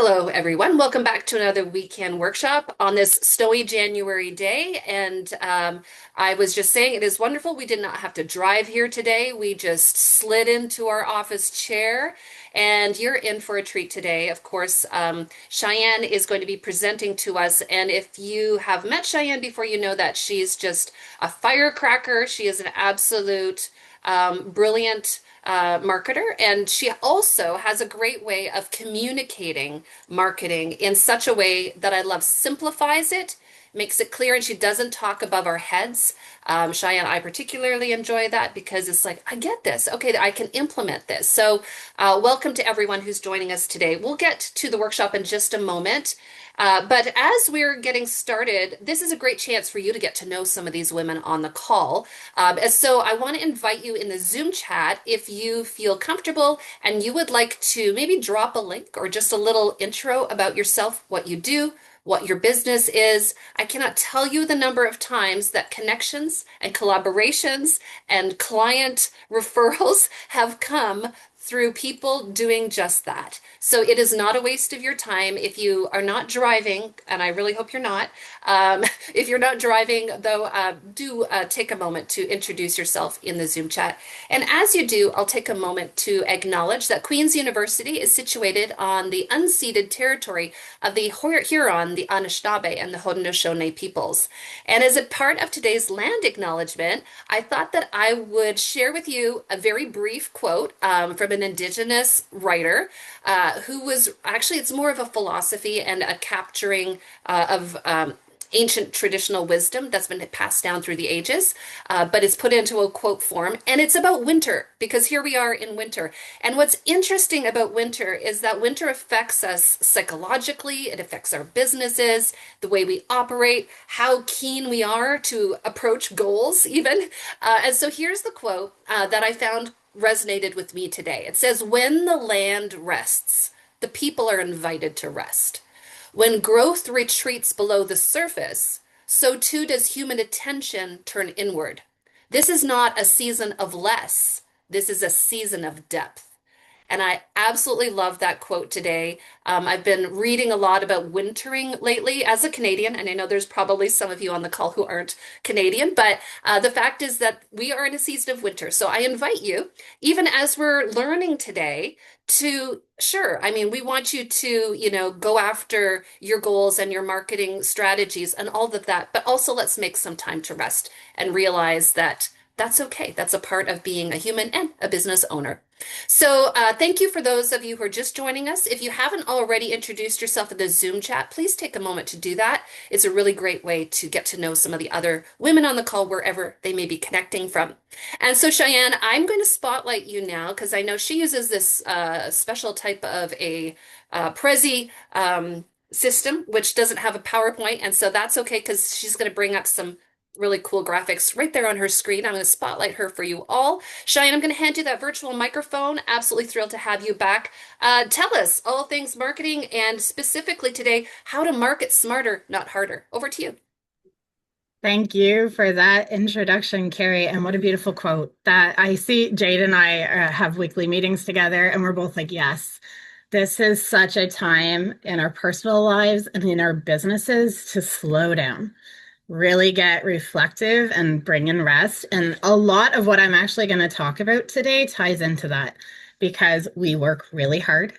Hello, everyone. Welcome back to another weekend workshop on this snowy January day. And I was just saying it is wonderful. We did not have to drive here today. We just slid into our office chair, and you're in for a treat today. Of course, Cheyanne is going to be presenting to us. And if you have met Cheyanne before, you know that she's just a firecracker. She is an absolute brilliant marketer, and she also has a great way of communicating marketing in such a way that I love. Simplifies it, makes it clear, and she doesn't talk above our heads. Cheyenne, I particularly enjoy that because it's like, I get this. Okay, I can implement this. So, welcome to everyone who's joining us today. We'll get to the workshop in just a moment. But as we're getting started, this is a great chance for you to get to know some of these women on the call. So I want to invite you in the Zoom chat if you feel comfortable and you would like to maybe drop a link or just a little intro about yourself, what you do, what your business is. I cannot tell you the number of times that connections and collaborations and client referrals have come through people doing just that. So it is not a waste of your time if you are not driving, and I really hope you're not. If you're not driving, though, do take a moment to introduce yourself in the Zoom chat. And as you do, I'll take a moment to acknowledge that Queen's University is situated on the unceded territory of the Huron, the Anishinaabe, and the Haudenosaunee peoples. And as a part of today's land acknowledgement, I thought that I would share with you a very brief quote from an Indigenous writer who was actually, it's more of a philosophy and a capturing of ancient traditional wisdom that's been passed down through the ages, but it's put into a quote form. And it's about winter, because here we are in winter. And what's interesting about winter is that winter affects us psychologically, it affects our businesses, the way we operate, how keen we are to approach goals, even. And so here's the quote that I found resonated with me today. It says, "When the land rests, the people are invited to rest. When growth retreats below the surface, so too does human attention turn inward. This is not a season of less. This is a season of depth." And I absolutely love that quote today. I've been reading a lot about wintering lately as a Canadian, and I know there's probably some of you on the call who aren't Canadian, but the fact is that we are in a season of winter. So I invite you, even as we're learning today, to sure, I mean, we want you to, go after your goals and your marketing strategies and all of that, but also let's make some time to rest and realize that that's okay. That's a part of being a human and a business owner. So thank you for those of you who are just joining us. If you haven't already introduced yourself in the Zoom chat, please take a moment to do that. It's a really great way to get to know some of the other women on the call wherever they may be connecting from. And so Cheyenne, I'm going to spotlight you now because I know she uses this special type of a Prezi system, which doesn't have a PowerPoint. And so that's okay because she's going to bring up some really cool graphics right there on her screen. I'm going to spotlight her for you all. Cheyenne, I'm going to hand you that virtual microphone. Absolutely thrilled to have you back. Tell us all things marketing and specifically today, how to market smarter, not harder. Over to you. Thank you for that introduction, Carrie. And what a beautiful quote that I see Jade and I have weekly meetings together, and we're both like, yes, this is such a time in our personal lives and in our businesses to slow down, really get reflective and bring in rest. And a lot of what I'm actually going to talk about today ties into that because we work really hard.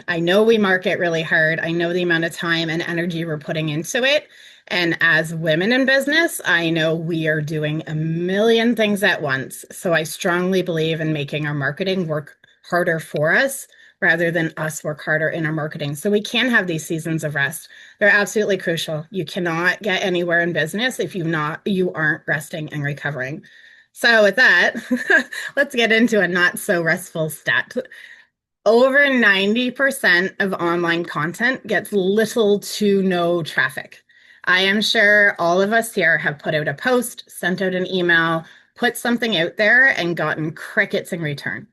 I know we market really hard. I know the amount of time and energy we're putting into it. And as women in business, I know we are doing a million things at once. So I strongly believe in making our marketing work harder for us rather than us work harder in our marketing. So we can have these seasons of rest. They're absolutely crucial. You cannot get anywhere in business if you aren't resting and recovering. So with that, let's get into a not so restful stat. Over 90% of online content gets little to no traffic. I am sure all of us here have put out a post, sent out an email, put something out there and gotten crickets in return.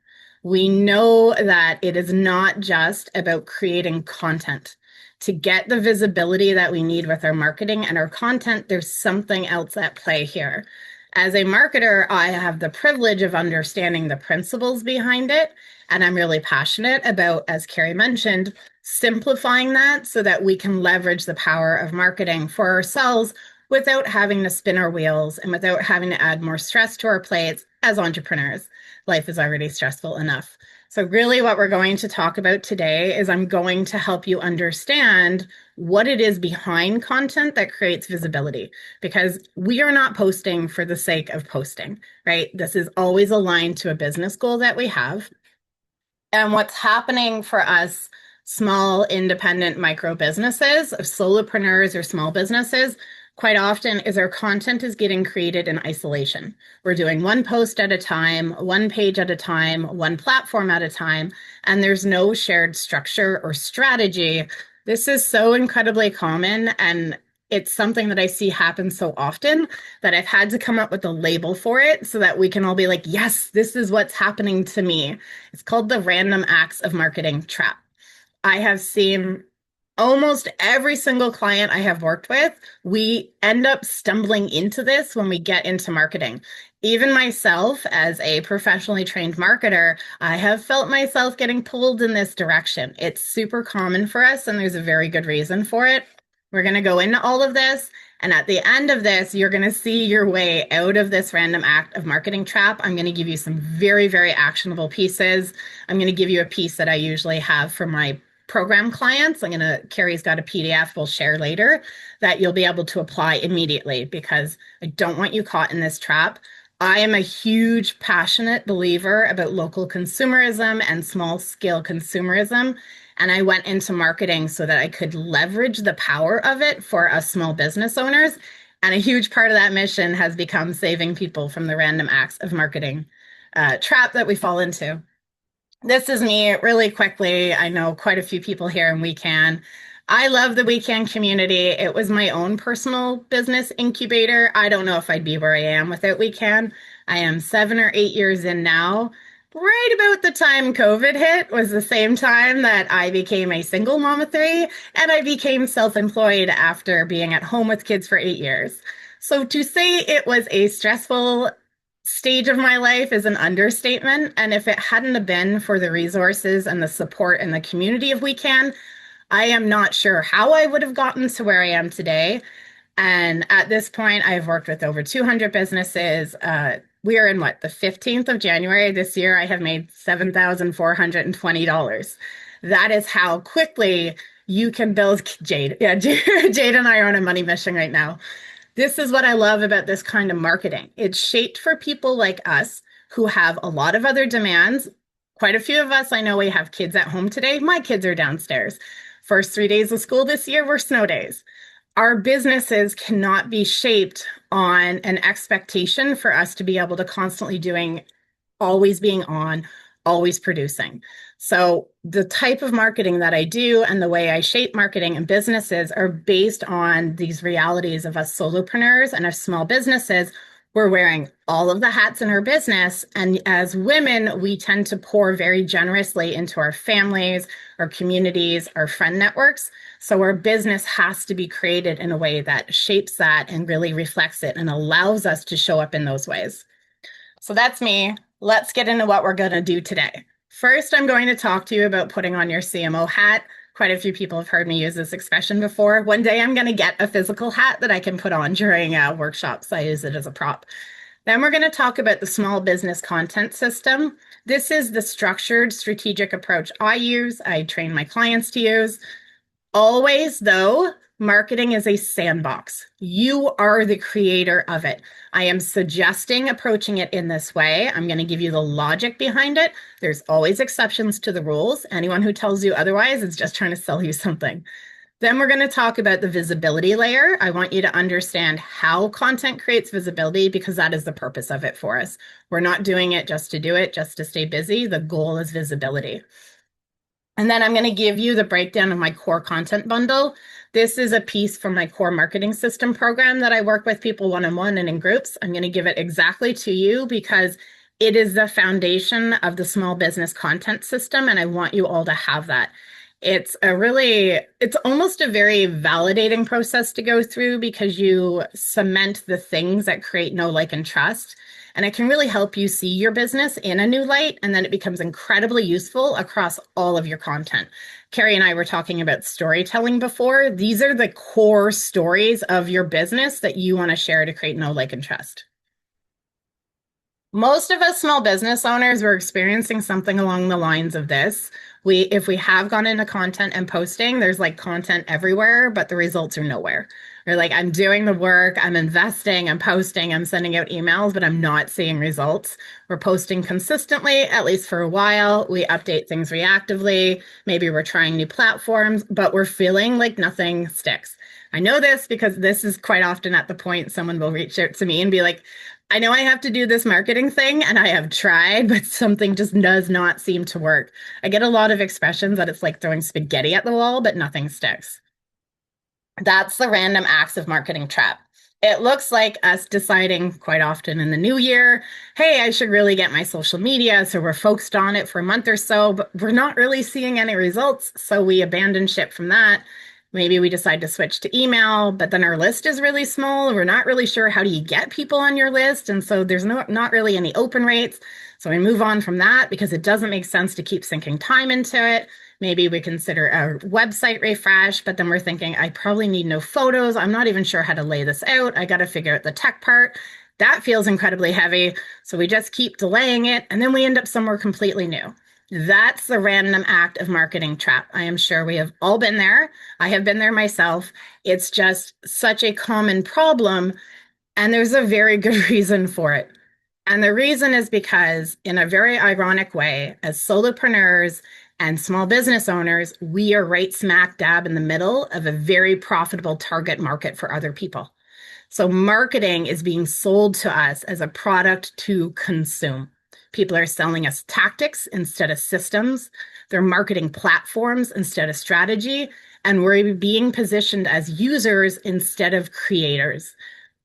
We know that it is not just about creating content. To get the visibility that we need with our marketing and our content, there's something else at play here. As a marketer, I have the privilege of understanding the principles behind it And I'm really passionate about, as Carrie mentioned, simplifying that so that we can leverage the power of marketing for ourselves without having to spin our wheels and without having to add more stress to our plates as entrepreneurs. Life is already stressful enough. So, really, what we're going to talk about today is I'm going to help you understand what it is behind content that creates visibility, because we are not posting for the sake of posting, right? This is always aligned to a business goal that we have. And what's happening for us, small, independent micro businesses, solopreneurs or small businesses, quite often is our content is getting created in isolation. We're doing one post at a time, one page at a time, one platform at a time, and there's no shared structure or strategy. This is so incredibly common, and it's something that I see happen so often that I've had to come up with a label for it so that we can all be like, yes, this is what's happening to me. It's called the random acts of marketing trap. I have seen almost every single client I have worked with, we end up stumbling into this when we get into marketing. Even myself, as a professionally trained marketer, I have felt myself getting pulled in this direction. It's super common for us, and there's a very good reason for it. We're going to go into all of this. And at the end of this, you're going to see your way out of this random act of marketing trap. I'm going to give you some very, very actionable pieces. I'm going to give you a piece that I usually have for my program clients. Carrie's got a PDF we'll share later that you'll be able to apply immediately, because I don't want you caught in this trap. I am a huge, passionate believer about local consumerism and small scale consumerism. And I went into marketing so that I could leverage the power of it for us small business owners. And a huge part of that mission has become saving people from the random acts of marketing trap that we fall into. This is me really quickly. I know quite a few people here in WeCan. I love the WeCan community. It was my own personal business incubator. I don't know if I'd be where I am without WeCan. I am 7 or 8 years in now. Right about the time COVID hit was the same time that I became a single mom of three, and I became self-employed after being at home with kids for 8 years. So to say it was a stressful stage of my life is an understatement. And if it hadn't have been for the resources and the support and the community of WeCan, I am not sure how I would have gotten to where I am today. And at this point, I've worked with over 200 businesses. We are in the 15th of January this year. I have made $7,420. That is how quickly you can build Jade. Yeah, Jade and I are on a money mission right now. This is what I love about this kind of marketing. It's shaped for people like us who have a lot of other demands. Quite a few of us, I know we have kids at home today. My kids are downstairs. First 3 days of school this year were snow days. Our businesses cannot be shaped on an expectation for us to be able to constantly always being on, always producing. So the type of marketing that I do and the way I shape marketing and businesses are based on these realities of us solopreneurs and us small businesses. We're wearing all of the hats in our business. And as women, we tend to pour very generously into our families, our communities, our friend networks. So our business has to be created in a way that shapes that and really reflects it and allows us to show up in those ways. So that's me. Let's get into what we're going to do today. First, I'm going to talk to you about putting on your CMO hat. Quite a few people have heard me use this expression before. One day I'm going to get a physical hat that I can put on during workshops. I use it as a prop. Then we're going to talk about the small business content system. This is the structured, strategic approach I use. I train my clients to use. Always, though, marketing is a sandbox. You are the creator of it. I am suggesting approaching it in this way. I'm going to give you the logic behind it. There's always exceptions to the rules. Anyone who tells you otherwise is just trying to sell you something. Then we're going to talk about the visibility layer. I want you to understand how content creates visibility, because that is the purpose of it for us. We're not doing it just to do it, just to stay busy. The goal is visibility. And then I'm going to give you the breakdown of my core content bundle. This is a piece from my core marketing system program that I work with people one-on-one and in groups. I'm going to give it exactly to you because it is the foundation of the small business content system, and I want you all to have that. It's almost a very validating process to go through, because you cement the things that create know, like, and trust. And it can really help you see your business in a new light. And then it becomes incredibly useful across all of your content. Carrie and I were talking about storytelling before. These are the core stories of your business that you want to share to create know, like, and trust. Most of us small business owners were experiencing something along the lines of this. If we have gone into content and posting, there's like content everywhere, but the results are nowhere. We're like, I'm doing the work, I'm investing, I'm posting, I'm sending out emails, but I'm not seeing results. We're posting consistently, at least for a while. We update things reactively. Maybe we're trying new platforms, but we're feeling like nothing sticks. I know this because this is quite often at the point someone will reach out to me and be like, I know I have to do this marketing thing and I have tried, but something just does not seem to work. I get a lot of expressions that it's like throwing spaghetti at the wall, but nothing sticks. That's the random acts of marketing trap. It looks like us deciding quite often in the new year, hey, I should really get my social media. So we're focused on it for a month or so, but we're not really seeing any results. So we abandon ship from that. Maybe we decide to switch to email, but then our list is really small. We're not really sure how do you get people on your list. And so there's not really any open rates. So we move on from that because it doesn't make sense to keep sinking time into it. Maybe we consider a website refresh, but then we're thinking, I probably need no photos. I'm not even sure how to lay this out. I got to figure out the tech part. That feels incredibly heavy. So we just keep delaying it, and then we end up somewhere completely new. That's the random act of marketing trap. I am sure we have all been there. I have been there myself. It's just such a common problem, and there's a very good reason for it. And the reason is because, in a very ironic way, as solopreneurs and small business owners, we are right smack dab in the middle of a very profitable target market for other people. So, marketing is being sold to us as a product to consume. People are selling us tactics instead of systems. They're marketing platforms instead of strategy. And we're being positioned as users instead of creators.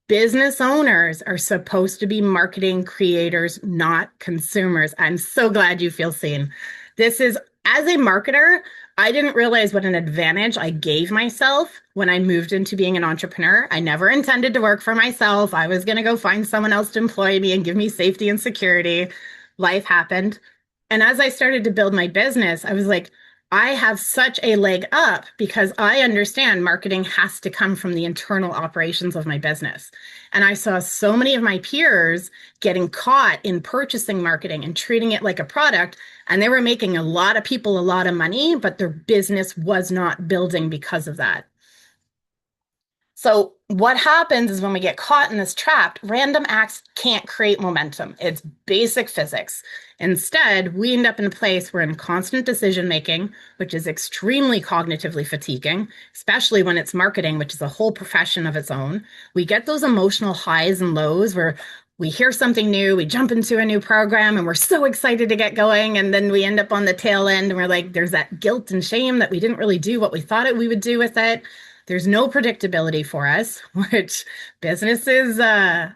Business owners are supposed to be marketing creators, not consumers. I'm so glad you feel seen. This is, as a marketer, I didn't realize what an advantage I gave myself when I moved into being an entrepreneur. I never intended to work for myself. I was going to go find someone else to employ me and give me safety and security. Life happened. And as I started to build my business, I was like, I have such a leg up because I understand marketing has to come from the internal operations of my business. And I saw so many of my peers getting caught in purchasing marketing and treating it like a product. And they were making a lot of people a lot of money, but their business was not building because of that. So what happens is when we get caught in this trap, random acts can't create momentum. It's basic physics. Instead, we end up in a place where in constant decision making, which is extremely cognitively fatiguing, especially when it's marketing, which is a whole profession of its own. We get those emotional highs and lows where we hear something new, we jump into a new program, and we're so excited to get going. And then we end up on the tail end and we're like, there's that guilt and shame that we didn't really do what we thought we would do with it. There's no predictability for us, which business is an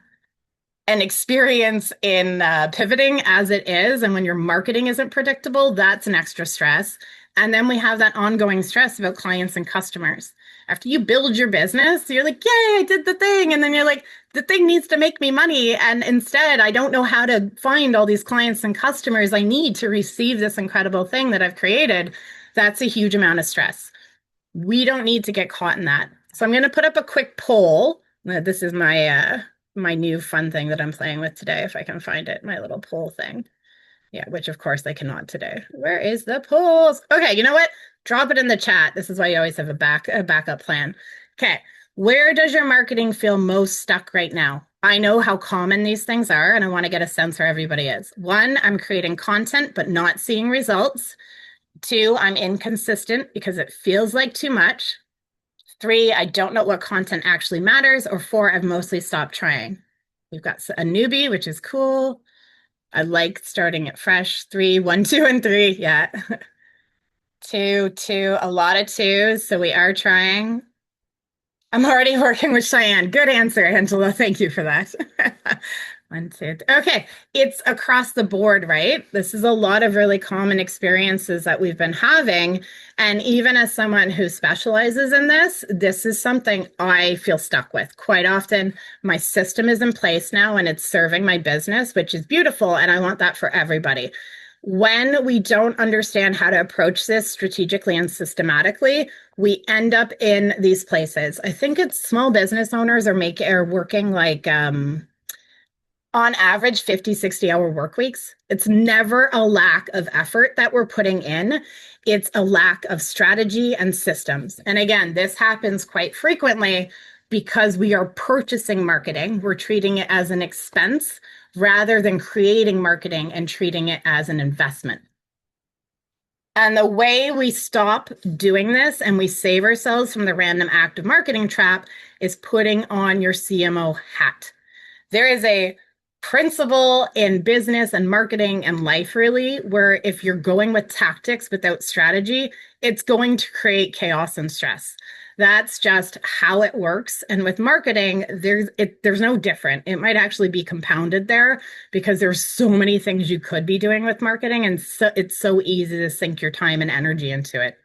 experience in pivoting as it is. And when your marketing isn't predictable, that's an extra stress. And then we have that ongoing stress about clients and customers. After you build your business, you're like, yay, I did the thing. And then you're like, the thing needs to make me money. And instead, I don't know how to find all these clients and customers I need to receive this incredible thing that I've created. That's a huge amount of stress. We don't need to get caught in that. So I'm going to put up a quick poll. This is my new fun thing that I'm playing with today, if I can find it, my little poll thing. Yeah, which of course I cannot today. Where is the polls? Okay, you know what? Drop it in the chat. This is why you always have a backup plan. Okay, where does your marketing feel most stuck right now? I know how common these things are, and I want to get a sense where everybody is. One, I'm creating content but not seeing results. Two, I'm inconsistent because it feels like too much. Three, I don't know what content actually matters. Or four, I've mostly stopped trying. We've got a newbie, which is cool. I like starting it fresh. Three, one, two, and three. Yeah. Two, a lot of twos. So we are trying. I'm already working with Cheyanne. Good answer, Angela. Thank you for that. One, two, okay. It's across the board, right? This is a lot of really common experiences that we've been having. And even as someone who specializes in this is something I feel stuck with. Quite often, my system is in place now and it's serving my business, which is beautiful. And I want that for everybody. When we don't understand how to approach this strategically and systematically, we end up in these places. I think it's small business owners are working like on average 50, 60-hour work weeks. It's never a lack of effort that we're putting in. It's a lack of strategy and systems. And again, this happens quite frequently because we are purchasing marketing. We're treating it as an expense rather than creating marketing and treating it as an investment. And the way we stop doing this and we save ourselves from the random act of marketing trap is putting on your CMO hat. There is a principle in business and marketing and life, really, where if you're going with tactics without strategy, it's going to create chaos and stress. That's just how it works. And with marketing, there's no different. It might actually be compounded there because there's so many things you could be doing with marketing, and so it's so easy to sink your time and energy into it.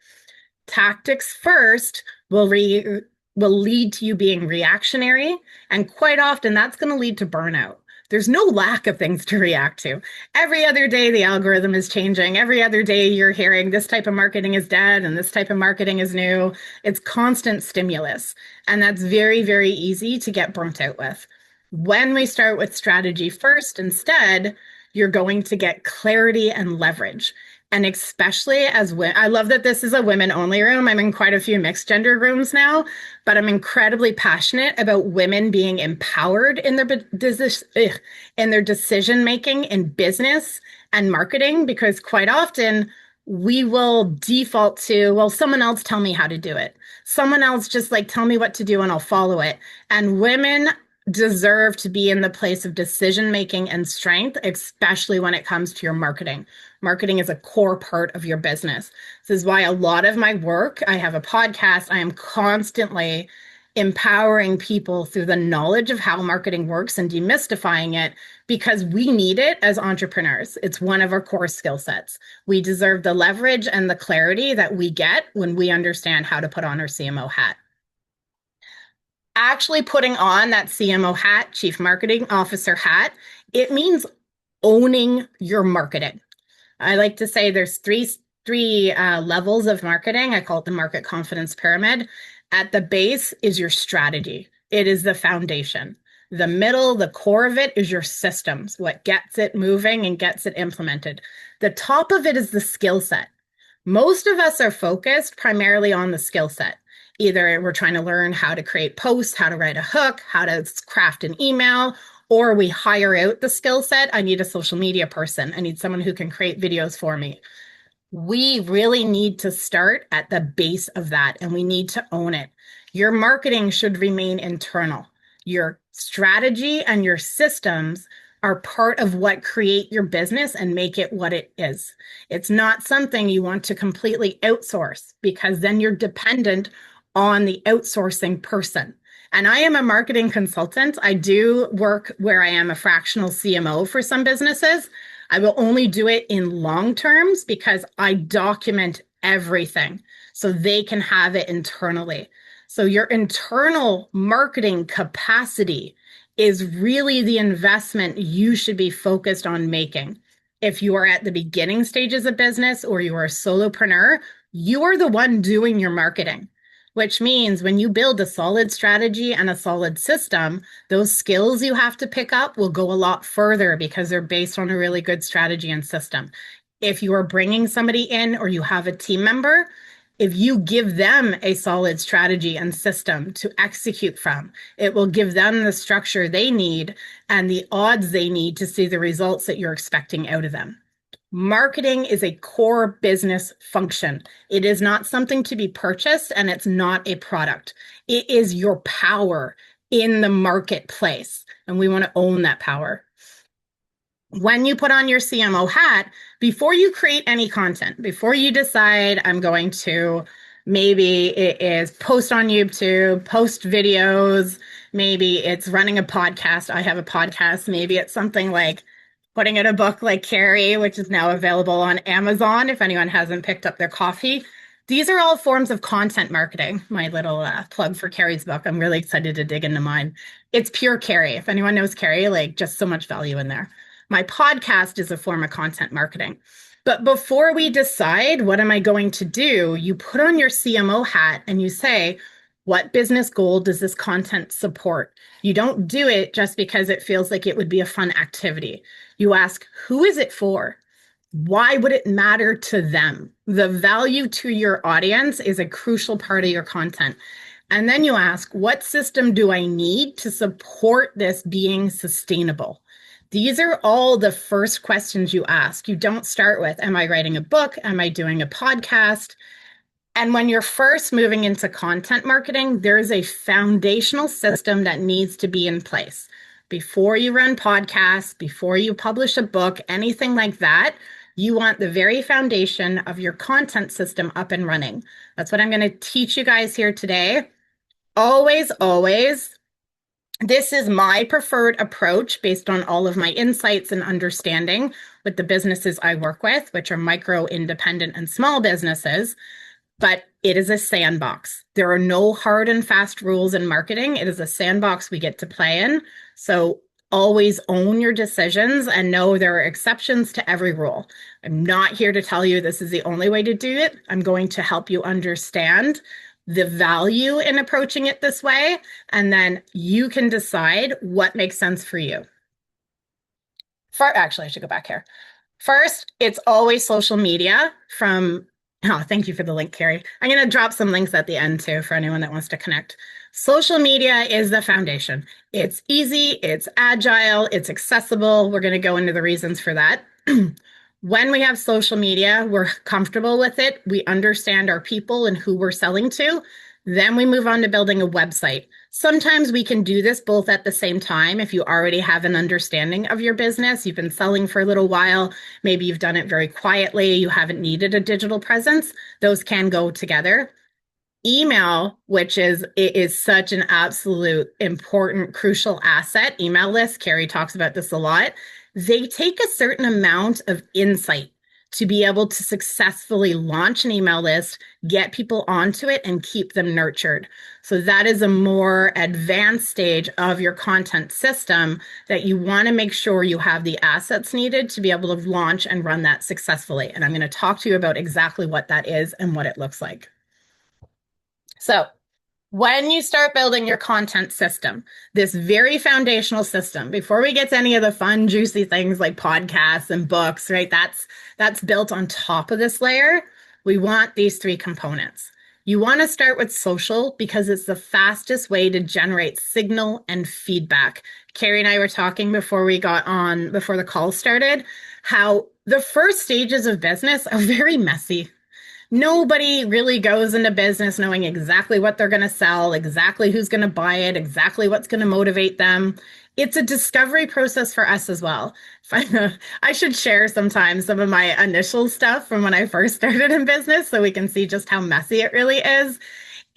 Tactics first will lead to you being reactionary, and quite often that's going to lead to burnout. There's no lack of things to react to. Every other day, the algorithm is changing. Every other day, you're hearing this type of marketing is dead and this type of marketing is new. It's constant stimulus. And that's very, very easy to get burnt out with. When we start with strategy first, instead, you're going to get clarity and leverage. And especially as women, I love that this is a women only room. I'm in quite a few mixed gender rooms now, but I'm incredibly passionate about women being empowered in their decision making in business and marketing, because quite often we will default to, well, someone else tell me how to do it. Someone else just like tell me what to do and I'll follow it. And women deserve to be in the place of decision making and strength, especially when it comes to your marketing. Marketing is a core part of your business. This is why a lot of my work, I have a podcast, I am constantly empowering people through the knowledge of how marketing works and demystifying it, because we need it as entrepreneurs. It's one of our core skill sets. We deserve the leverage and the clarity that we get when we understand how to put on our CMO hat. Actually putting on that CMO hat, Chief Marketing Officer hat, it means owning your marketing. I like to say there's three levels of marketing. I call it the market confidence pyramid. At the base is your strategy. It is the foundation. The middle, the core of it is your systems, what gets it moving and gets it implemented. The top of it is the skill set. Most of us are focused primarily on the skill set. Either we're trying to learn how to create posts, how to write a hook, how to craft an email, or we hire out the skill set. I need a social media person. I need someone who can create videos for me. We really need to start at the base of that, and we need to own it. Your marketing should remain internal. Your strategy and your systems are part of what create your business and make it what it is. It's not something you want to completely outsource, because then you're dependent on the outsourcing person. And I am a marketing consultant. I do work where I am a fractional CMO for some businesses. I will only do it in long terms because I document everything so they can have it internally. So your internal marketing capacity is really the investment you should be focused on making. If you are at the beginning stages of business or you are a solopreneur, you are the one doing your marketing, which means when you build a solid strategy and a solid system, those skills you have to pick up will go a lot further because they're based on a really good strategy and system. If you are bringing somebody in or you have a team member, if you give them a solid strategy and system to execute from, it will give them the structure they need and the odds they need to see the results that you're expecting out of them. Marketing is a core business function. It is not something to be purchased, and it's not a product. It is your power in the marketplace, and we want to own that power. When you put on your CMO hat, before you create any content, before you decide I'm going to Maybe it is post on YouTube, post videos. Maybe it's running a podcast. I have a podcast. Maybe it's something like putting in a book like Carrie, which is now available on Amazon if anyone hasn't picked up their copy. These are all forms of content marketing. My little plug for Carrie's book. I'm really excited to dig into mine. It's pure Carrie. If anyone knows Carrie, like just so much value in there. My podcast is a form of content marketing. But before we decide what am I going to do, you put on your CMO hat and you say, what business goal does this content support? You don't do it just because it feels like it would be a fun activity. You ask, who is it for? Why would it matter to them? The value to your audience is a crucial part of your content. And then you ask, what system do I need to support this being sustainable? These are all the first questions you ask. You don't start with, am I writing a book? Am I doing a podcast? And when you're first moving into content marketing, there is a foundational system that needs to be in place. Before you run podcasts, before you publish a book, anything like that, you want the very foundation of your content system up and running. That's what I'm going to teach you guys here today. Always, always, this is my preferred approach based on all of my insights and understanding with the businesses I work with, which are micro, independent, and small businesses. But it is a sandbox. There are no hard and fast rules in marketing. It is a sandbox we get to play in. So always own your decisions and know there are exceptions to every rule. I'm not here to tell you this is the only way to do it. I'm going to help you understand the value in approaching it this way, and then you can decide what makes sense for you. Actually, I should go back here. First, it's always social media from, oh, thank you for the link, Carrie. I'm going to drop some links at the end too for anyone that wants to connect. Social media is the foundation. It's easy, it's agile, it's accessible. We're going to go into the reasons for that. When we have social media, we're comfortable with it. We understand our people and who we're selling to. Then we move on to building a website. Sometimes we can do this both at the same time. If you already have an understanding of your business, you've been selling for a little while, maybe you've done it very quietly, you haven't needed a digital presence, those can go together. Email, which is such an absolute important, crucial asset. Email lists, Carrie talks about this a lot. They take a certain amount of insight to be able to successfully launch an email list, get people onto it, and keep them nurtured. So that is a more advanced stage of your content system that you want to make sure you have the assets needed to be able to launch and run that successfully. And I'm going to talk to you about exactly what that is and what it looks like. So when you start building your content system, this very foundational system, before we get to any of the fun, juicy things like podcasts and books, right? That's built on top of this layer. We want these three components. You want to start with social because it's the fastest way to generate signal and feedback. Carrie and I were talking before the call started, how the first stages of business are very messy. Nobody really goes into business knowing exactly what they're going to sell, exactly who's going to buy it, exactly what's going to motivate them. It's a discovery process for us as well. I should share sometimes some of my initial stuff from when I first started in business so we can see just how messy it really is.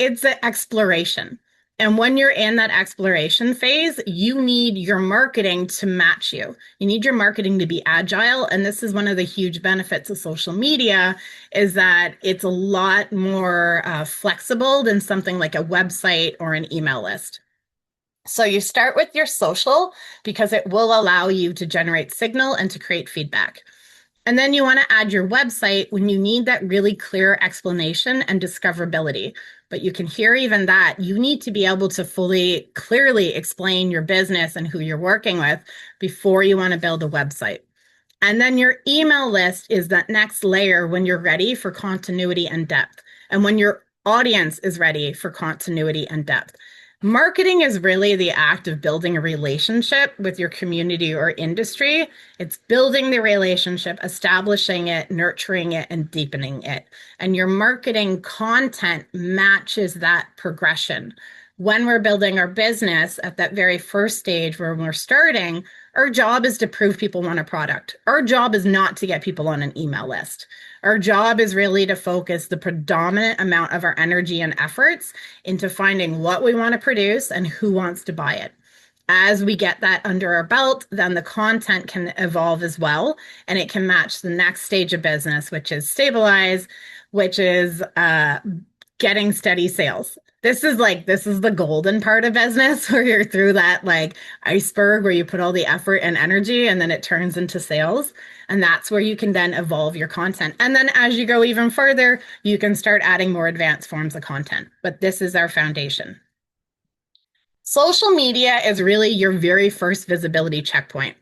It's an exploration. And when you're in that exploration phase, you need your marketing to match you. You need your marketing to be agile. And this is one of the huge benefits of social media is that it's a lot more flexible than something like a website or an email list. So you start with your social because it will allow you to generate signal and to create feedback. And then you want to add your website when you need that really clear explanation and discoverability. But you can hear even that you need to be able to fully, clearly explain your business and who you're working with before you want to build a website. And then your email list is that next layer when you're ready for continuity and depth, and when your audience is ready for continuity and depth. Marketing is really the act of building a relationship with your community or industry. It's building the relationship, establishing it, nurturing it, and deepening it. And your marketing content matches that progression. When we're building our business at that very first stage where we're starting, Our job is to prove people want a product. Our job is not to get people on an email list. Our job is really to focus the predominant amount of our energy and efforts into finding what we want to produce and who wants to buy it. As we get that under our belt, then the content can evolve as well, and it can match the next stage of business, which is stabilize, which is getting steady sales. This is the golden part of business where you're through that like iceberg where you put all the effort and energy and then it turns into sales. And that's where you can then evolve your content. And then as you go even further, you can start adding more advanced forms of content. But this is our foundation. Social media is really your very first visibility checkpoint.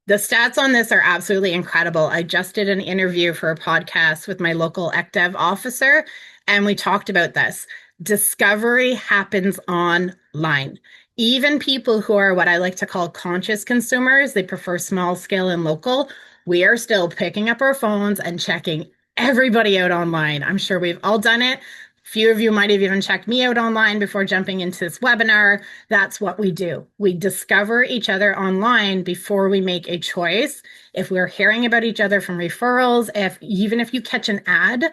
The stats on this are absolutely incredible. I just did an interview for a podcast with my local ECDev officer, and we talked about this. Discovery happens online. Even people who are what I like to call conscious consumers, they prefer small scale and local. We are still picking up our phones and checking everybody out online. I'm sure we've all done it. Few of you might have even checked me out online before jumping into this webinar. That's what we do. We discover each other online before we make a choice. If we're hearing about each other from referrals, even if you catch an ad,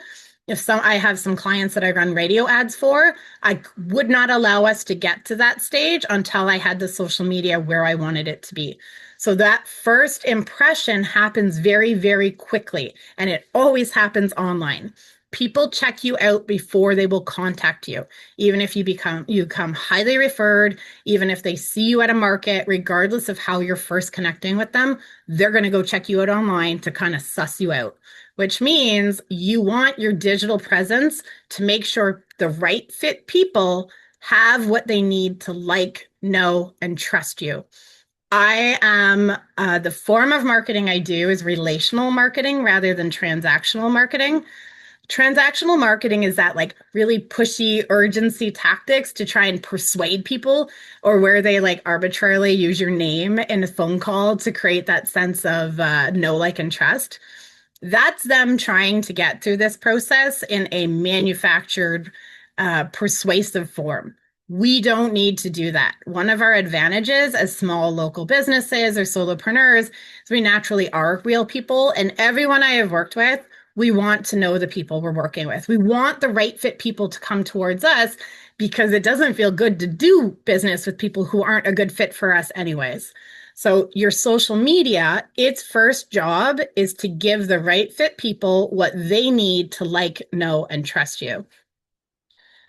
I have some clients that I run radio ads for, I would not allow us to get to that stage until I had the social media where I wanted it to be. So that first impression happens very, very quickly, and it always happens online. People check you out before they will contact you. Even if you become highly referred, even if they see you at a market, regardless of how you're first connecting with them, they're going to go check you out online to kind of suss you out, which means you want your digital presence to make sure the right fit people have what they need to like, know, and trust you. I am the form of marketing I do is relational marketing rather than transactional marketing. Transactional marketing is that like really pushy urgency tactics to try and persuade people, or where they like arbitrarily use your name in a phone call to create that sense of know, like, and trust. That's them trying to get through this process in a manufactured, persuasive form. We don't need to do that. One of our advantages as small local businesses or solopreneurs is we naturally are real people, and everyone I have worked with, we want to know the people we're working with. We want the right fit people to come towards us because it doesn't feel good to do business with people who aren't a good fit for us anyways. So your social media, its first job is to give the right fit people what they need to like, know, and trust you.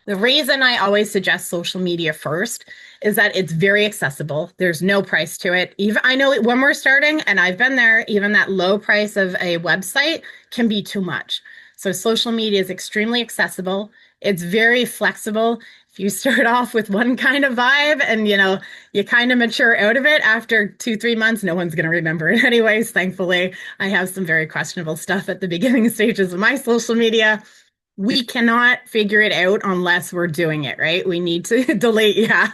The reason I always suggest social media first is that it's very accessible. There's no price to it. Even I know when we're starting, and I've been there, even that low price of a website can be too much. So social media is extremely accessible. It's very flexible. If you start off with one kind of vibe and you kind of mature out of it after 2-3 months, no one's going to remember it anyways. Thankfully, I have some very questionable stuff at the beginning stages of my social media. We cannot figure it out unless we're doing it, right? We need to delete. Yeah.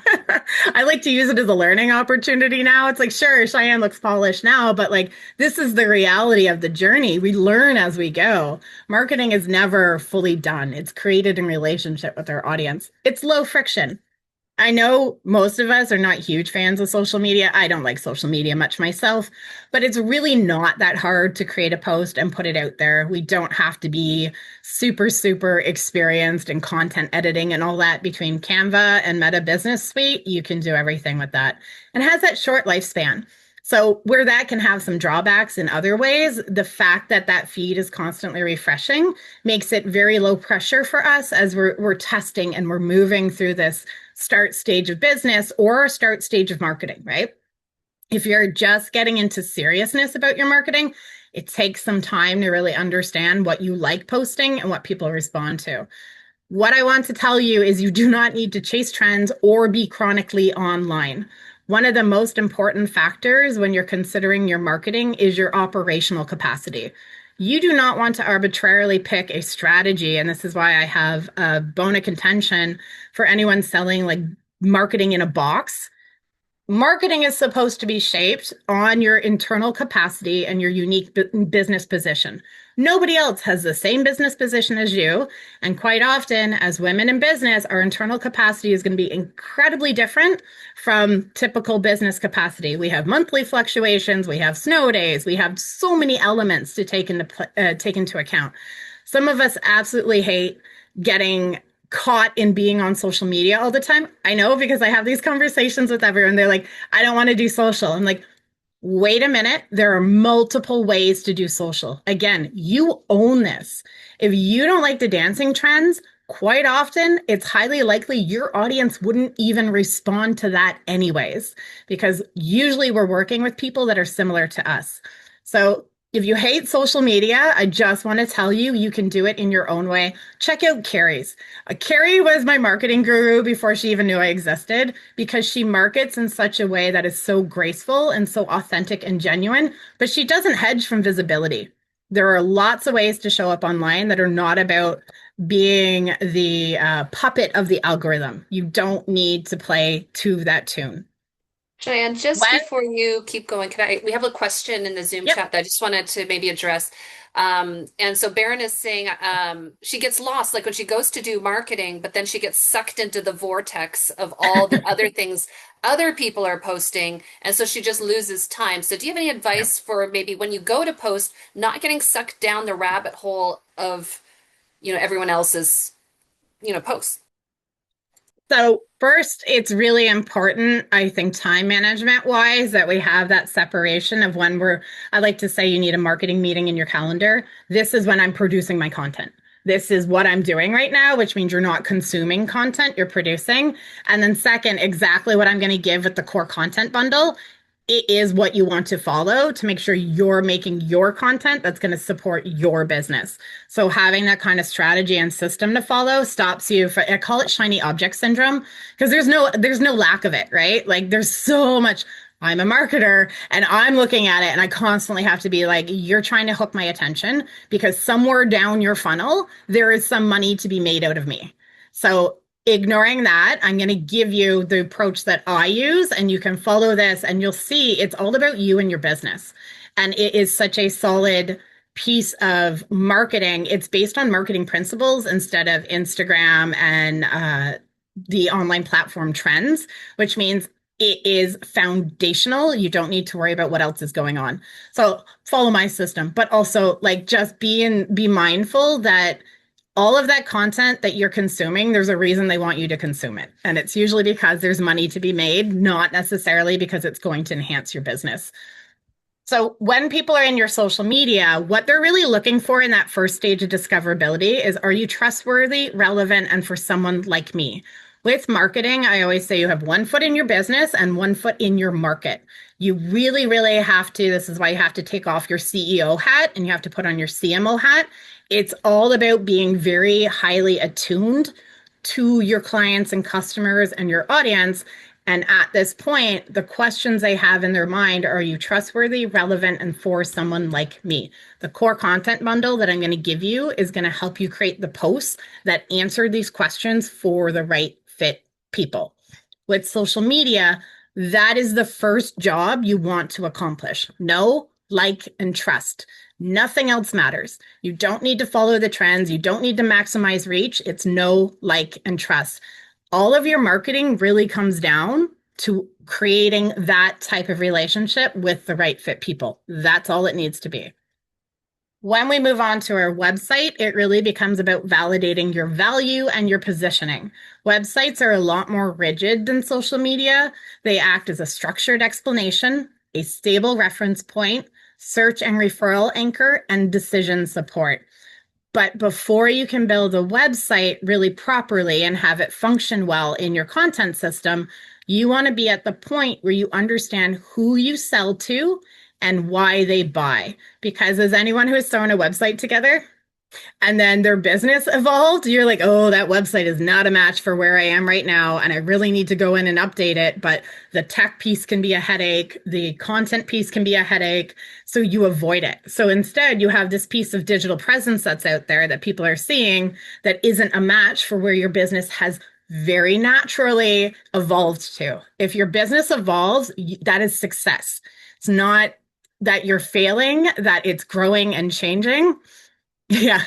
I like to use it as a learning opportunity now. It's like, sure, Cheyanne looks polished now, but like, this is the reality of the journey. We learn as we go. Marketing is never fully done. It's created in relationship with our audience. It's low friction. I know most of us are not huge fans of social media. I don't like social media much myself, but it's really not that hard to create a post and put it out there. We don't have to be super, super experienced in content editing and all that. Between Canva and Meta Business Suite, you can do everything with that. And it has that short lifespan. So where that can have some drawbacks in other ways, the fact that that feed is constantly refreshing makes it very low pressure for us as we're testing and we're moving through this start stage of business or start stage of marketing, right? If you're just getting into seriousness about your marketing, it takes some time to really understand what you like posting and what people respond to. What I want to tell you is you do not need to chase trends or be chronically online. One of the most important factors when you're considering your marketing is your operational capacity. You do not want to arbitrarily pick a strategy, and this is why I have a bone of contention for anyone selling like marketing in a box. marketing is supposed to be shaped on your internal capacity and your unique business position. Nobody else has the same business position as you. And quite often, as women in business, our internal capacity is going to be incredibly different from typical business capacity. We have monthly fluctuations, we have snow days, we have so many elements to take into account. Some of us absolutely hate getting caught in being on social media all the time. I know because I have these conversations with everyone. They're like, I don't want to do social. I'm like, wait a minute. There are multiple ways to do social. Again, you own this. If you don't like the dancing trends, quite often it's highly likely your audience wouldn't even respond to that anyways, because usually we're working with people that are similar to us. So if you hate social media, I just want to tell you, you can do it in your own way. Check out Carrie's. Carrie was my marketing guru before she even knew I existed because she markets in such a way that is so graceful and so authentic and genuine, but she doesn't hedge from visibility. There are lots of ways to show up online that are not about being the puppet of the algorithm. You don't need to play to that tune. Cheyanne, just When, before you keep going, we have a question in the Zoom yep. chat that I just wanted to maybe address. And so Baron is saying she gets lost, like when she goes to do marketing, but then she gets sucked into the vortex of all the other things other people are posting. And so she just loses time. So do you have any advice for maybe when you go to post, not getting sucked down the rabbit hole of, everyone else's, posts? So first, it's really important, I think, time management wise, that we have that separation of when I like to say you need a marketing meeting in your calendar. This is when I'm producing my content. This is what I'm doing right now, which means you're not consuming content, you're producing. And then second, exactly what I'm going to give with the core content bundle. It is what you want to follow to make sure you're making your content that's going to support your business. So having that kind of strategy and system to follow stops you I call it shiny object syndrome because there's no lack of it, right? Like there's so much. I'm a marketer and I'm looking at it and I constantly have to be like, you're trying to hook my attention because somewhere down your funnel, there is some money to be made out of me. So ignoring that, I'm going to give you the approach that I use, and you can follow this, and you'll see it's all about you and your business. And it is such a solid piece of marketing. It's based on marketing principles instead of Instagram and the online platform trends, which means it is foundational. You don't need to worry about what else is going on. So follow my system, but also like just be mindful that all of that content that you're consuming, there's a reason they want you to consume it. And it's usually because there's money to be made, not necessarily because it's going to enhance your business. So when people are in your social media, what they're really looking for in that first stage of discoverability is, are you trustworthy, relevant, and for someone like me? With marketing, I always say you have one foot in your business and one foot in your market. You really, really have to, this is why you have to take off your CEO hat and you have to put on your CMO hat. It's all about being very highly attuned to your clients and customers and your audience. And at this point, the questions they have in their mind are you trustworthy, relevant, and for someone like me? The core content bundle that I'm going to give you is going to help you create the posts that answer these questions for the right fit people. With social media, that is the first job you want to accomplish. Know, like, and trust. Nothing else matters. You don't need to follow the trends. You don't need to maximize reach. It's know, like, and trust. All of your marketing really comes down to creating that type of relationship with the right fit people. That's all it needs to be. When we move on to our website, it really becomes about validating your value and your positioning. Websites are a lot more rigid than social media. They act as a structured explanation, a stable reference point, search and referral anchor, and decision support. But before you can build a website really properly and have it function well in your content system, you want to be at the point where you understand who you sell to and why they buy. Because as anyone who has thrown a website together and then their business evolved, you're like, oh, that website is not a match for where I am right now. And I really need to go in and update it. But the tech piece can be a headache. The content piece can be a headache. So you avoid it. So instead, you have this piece of digital presence that's out there that people are seeing that isn't a match for where your business has very naturally evolved to. If your business evolves, that is success. It's not that you're failing, that it's growing and changing. Yeah.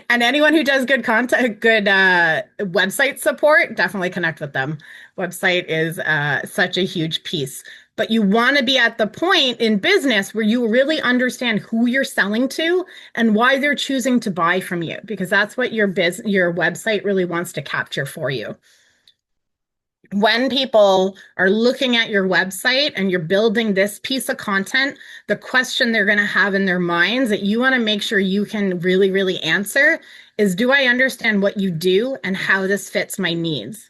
And anyone who does good content, good website support, definitely connect with them. Website is such a huge piece. But you want to be at the point in business where you really understand who you're selling to and why they're choosing to buy from you, because that's what your website really wants to capture for you. When people are looking at your website and you're building this piece of content, the question they're going to have in their minds that you want to make sure you can really, really answer is, do I understand what you do and how this fits my needs?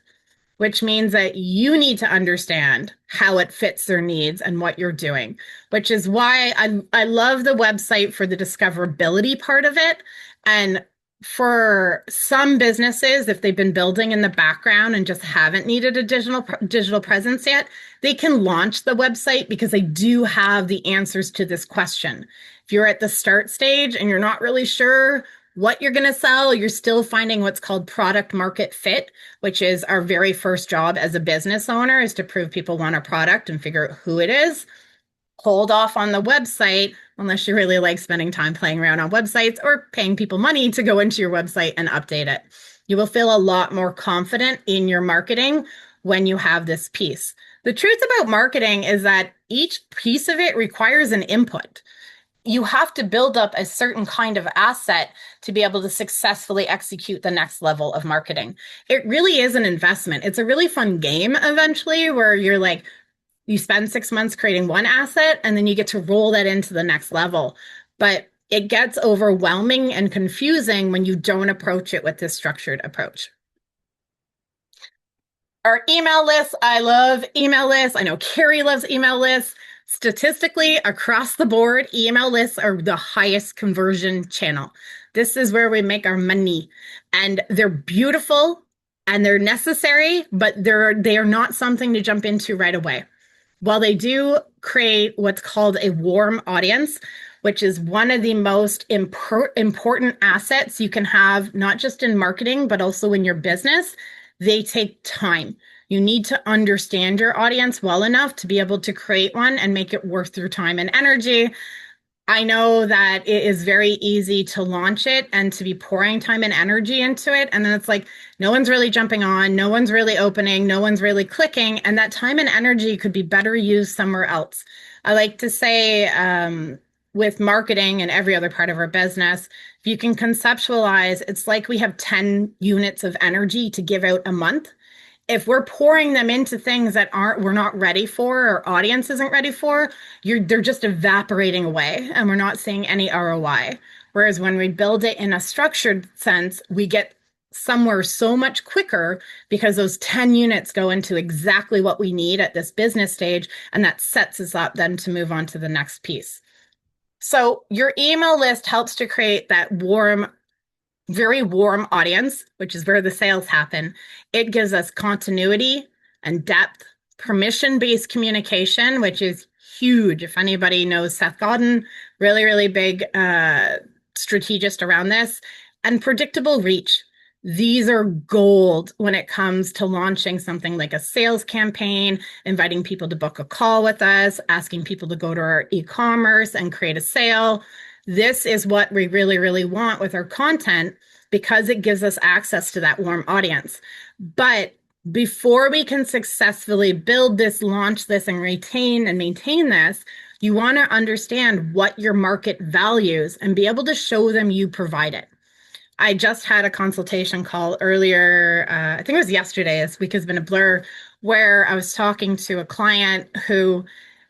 Which means that you need to understand how it fits their needs and what you're doing, which is why I love the website for the discoverability part of it. And for some businesses, if they've been building in the background and just haven't needed a digital presence yet, they can launch the website because they do have the answers to this question. If you're at the start stage and you're not really sure what you're going to sell, you're still finding what's called product market fit, which is our very first job as a business owner, is to prove people want a product and figure out who it is. Hold off on the website unless you really like spending time playing around on websites or paying people money to go into your website and update it. You will feel a lot more confident in your marketing when you have this piece. The truth about marketing is that each piece of it requires an input. You have to build up a certain kind of asset to be able to successfully execute the next level of marketing. It really is an investment. It's a really fun game eventually where you're like, you spend 6 months creating one asset and then you get to roll that into the next level. But it gets overwhelming and confusing when you don't approach it with this structured approach. Our email list, I love email lists. I know Carrie loves email lists. Statistically, across the board, email lists are the highest conversion channel. This is where we make our money. And they're beautiful and they're necessary, but they are not something to jump into right away. While they do create what's called a warm audience, which is one of the most important assets you can have, not just in marketing, but also in your business, they take time. You need to understand your audience well enough to be able to create one and make it worth your time and energy. I know that it is very easy to launch it and to be pouring time and energy into it. And then it's like, no one's really jumping on, no one's really opening, no one's really clicking. And that time and energy could be better used somewhere else. I like to say, with marketing and every other part of our business, if you can conceptualize, it's like we have 10 units of energy to give out a month. If we're pouring them into things that we're not ready for, our audience isn't ready for, they're just evaporating away and we're not seeing any ROI. Whereas when we build it in a structured sense, we get somewhere so much quicker because those 10 units go into exactly what we need at this business stage, and that sets us up then to move on to the next piece. So your email list helps to create that very warm audience, which is where the sales happen. It gives us continuity and depth, permission-based communication, which is huge. If anybody knows Seth Godin, really, really big strategist around this, and predictable reach. These are gold when it comes to launching something like a sales campaign, inviting people to book a call with us, asking people to go to our e-commerce and create a sale. This is what we really, really want with our content because it gives us access to that warm audience. But before we can successfully build this, launch this, and retain and maintain this, you want to understand what your market values and be able to show them you provide it. I just had a consultation call earlier, I think it was yesterday, this week has been a blur, where I was talking to a client who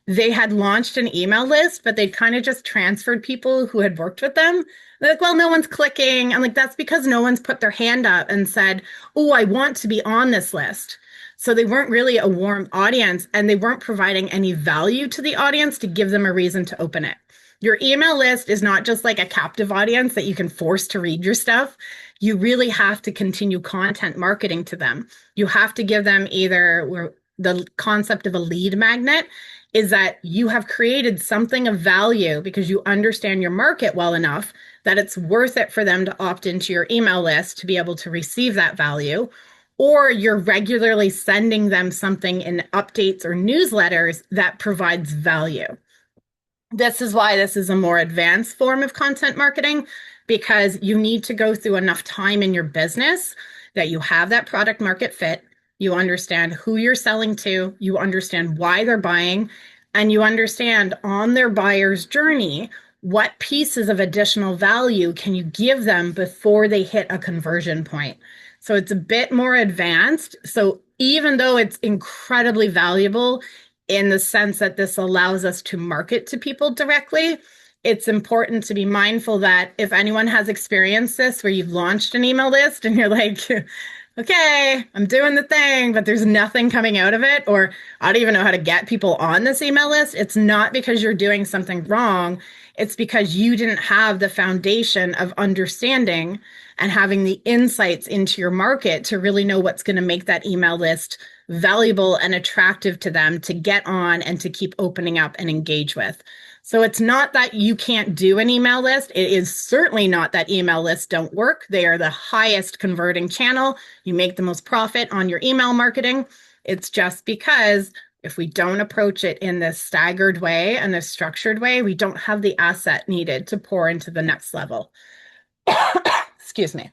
they had launched an email list, but they'd kind of just transferred people who had worked with them. They're like, well, no one's clicking. I'm like, that's because no one's put their hand up and said, oh, I want to be on this list. So they weren't really a warm audience and they weren't providing any value to the audience to give them a reason to open it. Your email list is not just like a captive audience that you can force to read your stuff. You really have to continue content marketing to them. You have to give them either the concept of a lead magnet is that you have created something of value because you understand your market well enough that it's worth it for them to opt into your email list to be able to receive that value. or you're regularly sending them something in updates or newsletters that provides value. This is why this is a more advanced form of content marketing, because you need to go through enough time in your business that you have that product market fit, you understand who you're selling to, you understand why they're buying, and you understand on their buyer's journey what pieces of additional value can you give them before they hit a conversion point. So it's a bit more advanced. So even though it's incredibly valuable in the sense that this allows us to market to people directly, it's important to be mindful that if anyone has experienced this where you've launched an email list and you're like, okay, I'm doing the thing, but there's nothing coming out of it, or I don't even know how to get people on this email list, it's not because you're doing something wrong. It's because you didn't have the foundation of understanding and having the insights into your market to really know what's going to make that email list valuable and attractive to them to get on and to keep opening up and engage with. So it's not that you can't do an email list. It is certainly not that email lists don't work. They are the highest converting channel. You make the most profit on your email marketing. It's just because if we don't approach it in this staggered way and this structured way, we don't have the asset needed to pour into the next level. Excuse me.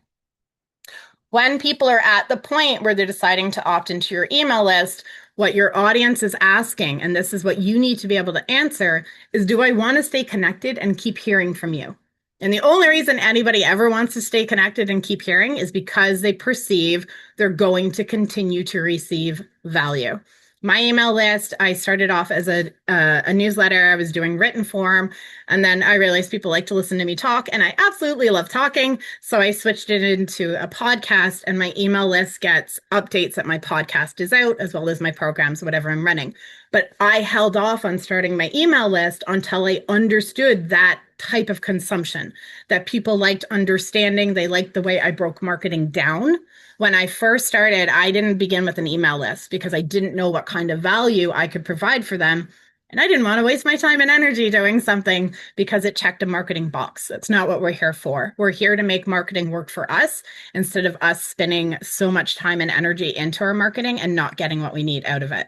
When people are at the point where they're deciding to opt into your email list, what your audience is asking, and this is what you need to be able to answer, is do I want to stay connected and keep hearing from you? And the only reason anybody ever wants to stay connected and keep hearing is because they perceive they're going to continue to receive value. My email list, I started off as a newsletter. I was doing written form, and then I realized people like to listen to me talk, and I absolutely love talking. So I switched it into a podcast, and my email list gets updates that my podcast is out, as well as my programs, whatever I'm running. But I held off on starting my email list until I understood that type of consumption, that people liked understanding. They liked the way I broke marketing down. When I first started, I didn't begin with an email list because I didn't know what kind of value I could provide for them. And I didn't want to waste my time and energy doing something because it checked a marketing box. That's not what we're here for. We're here to make marketing work for us instead of us spending so much time and energy into our marketing and not getting what we need out of it.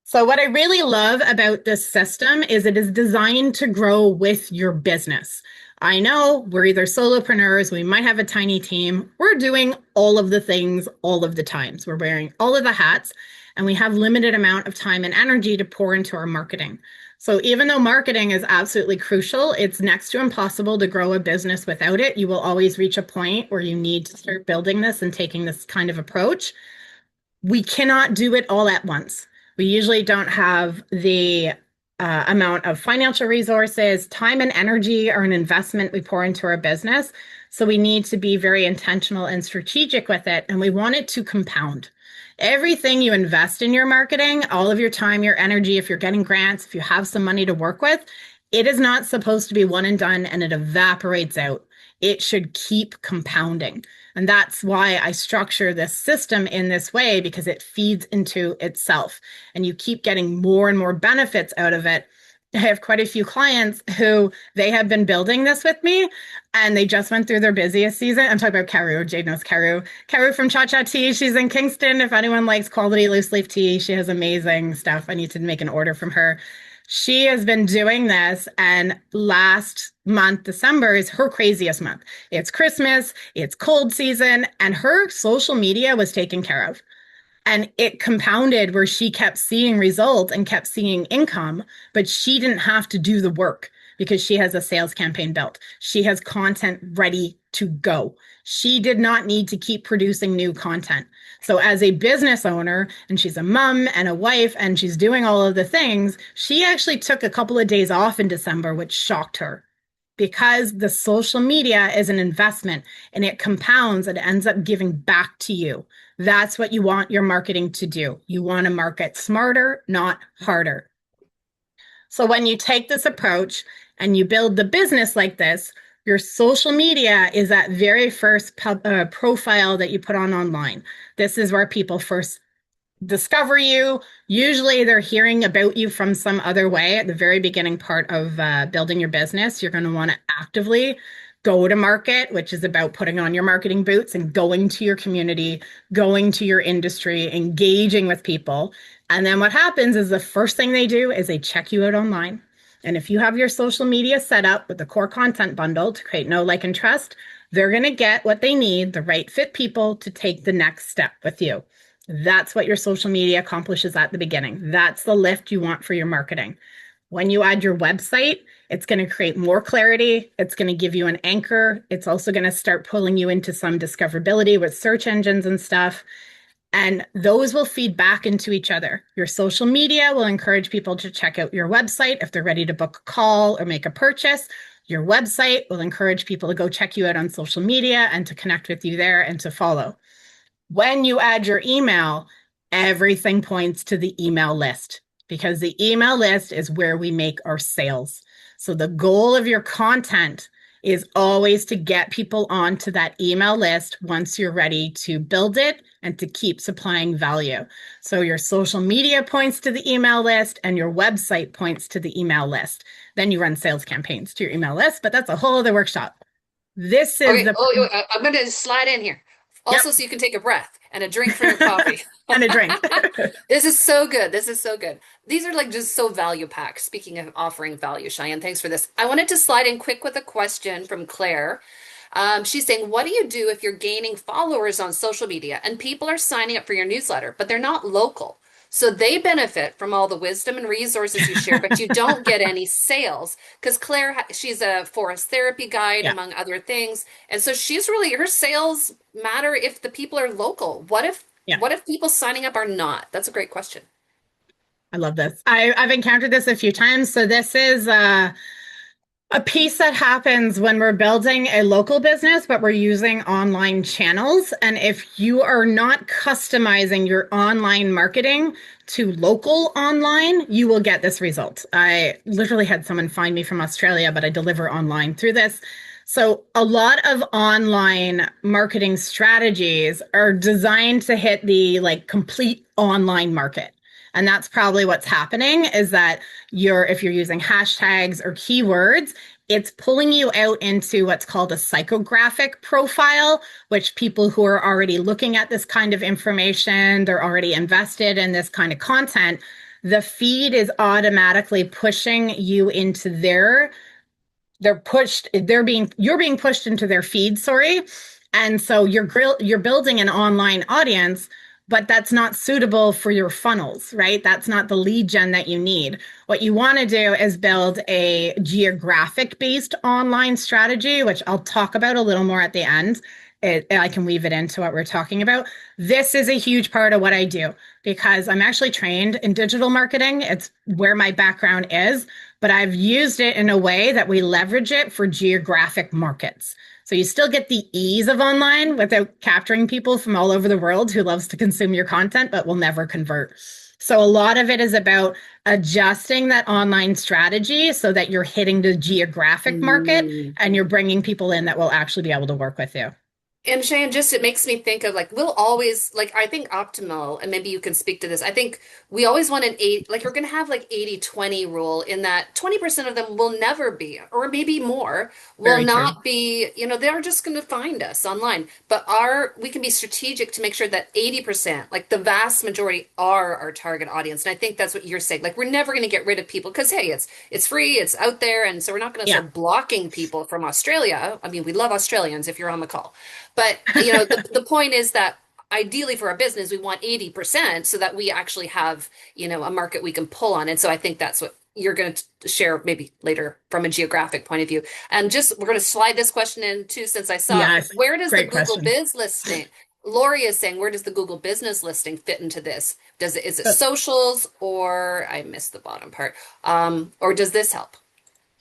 So what I really love about this system is it is designed to grow with your business. I know we're either solopreneurs, we might have a tiny team. We're doing all of the things all of the times. We're wearing all of the hats, and we have limited amount of time and energy to pour into our marketing. So even though marketing is absolutely crucial, it's next to impossible to grow a business without it. You will always reach a point where you need to start building this and taking this kind of approach. We cannot do it all at once. We usually don't have the amount of financial resources, time and energy are an investment we pour into our business. So we need to be very intentional and strategic with it. And we want it to compound. Everything you invest in your marketing, all of your time, your energy, if you're getting grants, if you have some money to work with, it is not supposed to be one and done and it evaporates out. It should keep compounding. And that's why I structure this system in this way, because it feeds into itself and you keep getting more and more benefits out of it. I have quite a few clients who they have been building this with me and they just went through their busiest season. I'm talking about Caru. Jade knows Caru. Caru from Cha Cha Tea. She's in Kingston. If anyone likes quality loose leaf tea, she has amazing stuff. I need to make an order from her. She has been doing this, and last month, December, is her craziest month. It's Christmas, it's cold season, and her social media was taken care of. And it compounded where she kept seeing results and kept seeing income, but she didn't have to do the work because she has a sales campaign built. She has content ready to go. She did not need to keep producing new content. So as a business owner, and she's a mom and a wife, and she's doing all of the things, she actually took a couple of days off in December, which shocked her because the social media is an investment and it compounds and ends up giving back to you. That's what you want your marketing to do. You want to market smarter, not harder. So when you take this approach and you build the business like this, your social media is that very first profile that you put on online. This is where people first discover you. Usually they're hearing about you from some other way at the very beginning part of building your business. You're going to want to actively go to market, which is about putting on your marketing boots and going to your community, going to your industry, engaging with people. And then what happens is the first thing they do is they check you out online. And if you have your social media set up with the core content bundle to create know, like, and trust, they're going to get what they need, the right fit people to take the next step with you. That's what your social media accomplishes at the beginning. That's the lift you want for your marketing. When you add your website, it's going to create more clarity. It's going to give you an anchor. It's also going to start pulling you into some discoverability with search engines and stuff. And those will feed back into each other. Your social media will encourage people to check out your website if they're ready to book a call or make a purchase. Your website will encourage people to go check you out on social media and to connect with you there and to follow. When you add your email, everything points to the email list because the email list is where we make our sales. So the goal of your content is always to get people onto that email list once you're ready to build it and to keep supplying value. So your social media points to the email list and your website points to the email list. Then you run sales campaigns to your email list, but that's a whole other workshop. This is Okay. the, Oh, I'm going to slide in here. yep, Also, so you can take a breath and a drink from your coffee. and a drink. This is so good. This is so good. These are like just so value packed. Speaking of offering value, Cheyanne, thanks for this. I wanted to slide in quick with a question from Claire. She's saying, what do you do if you're gaining followers on social media and people are signing up for your newsletter, but they're not local? So they benefit from all the wisdom and resources you share, but you don't get any sales. Because Claire, she's a forest therapy guide, Yeah, among other things. And so she's really, her sales matter if the people are local. yeah. What if people signing up are not? That's a great question. I love this. I've encountered this a few times. So this is a piece that happens when we're building a local business, but we're using online channels. And if you are not customizing your online marketing to local online, you will get this result. I literally had someone find me from Australia, but I deliver online through this. So a lot of online marketing strategies are designed to hit the like complete online market. And that's probably what's happening is that if you're using hashtags or keywords, it's pulling you out into what's called a psychographic profile, which people who are already looking at this kind of information, they're already invested in this kind of content. The feed is automatically pushing you into you're being pushed into their feed, sorry. And so you're building an online audience, but that's not suitable for your funnels, right? That's not the lead gen that you need. What you want to do is build a geographic based online strategy, which I'll talk about a little more at the end. I can weave it into what we're talking about. This is a huge part of what I do because I'm actually trained in digital marketing. It's where my background is, but I've used it in a way that we leverage it for geographic markets. So you still get the ease of online without capturing people from all over the world who loves to consume your content, but will never convert. So a lot of it is about adjusting that online strategy so that you're hitting the geographic market Mm. and you're bringing people in that will actually be able to work with you. And Cheyenne, just it makes me think of like we'll always like I think optimal, and maybe you can speak to this. I think we always want an eight, like we're gonna have like 80-20 rule in that 20% of them will never be, or maybe more, will Very true. not be, they're just gonna find us online. But we can be strategic to make sure that 80%, like the vast majority, are our target audience. And I think that's what you're saying. Like we're never gonna get rid of people because hey, it's free, it's out there, and so we're not gonna Yeah. start blocking people from Australia. I mean, we love Australians if you're on the call. But the point is that ideally for our business, we want 80% so that we actually have, a market we can pull on. And so I think that's what you're going to share maybe later from a geographic point of view. And just we're going to slide this question in too, since I saw it. Yes. Where does the Great Google question. Biz listing? Lori is saying, where does the Google Business listing fit into this? Is it Uh, socials or I missed the bottom part? Or does this help?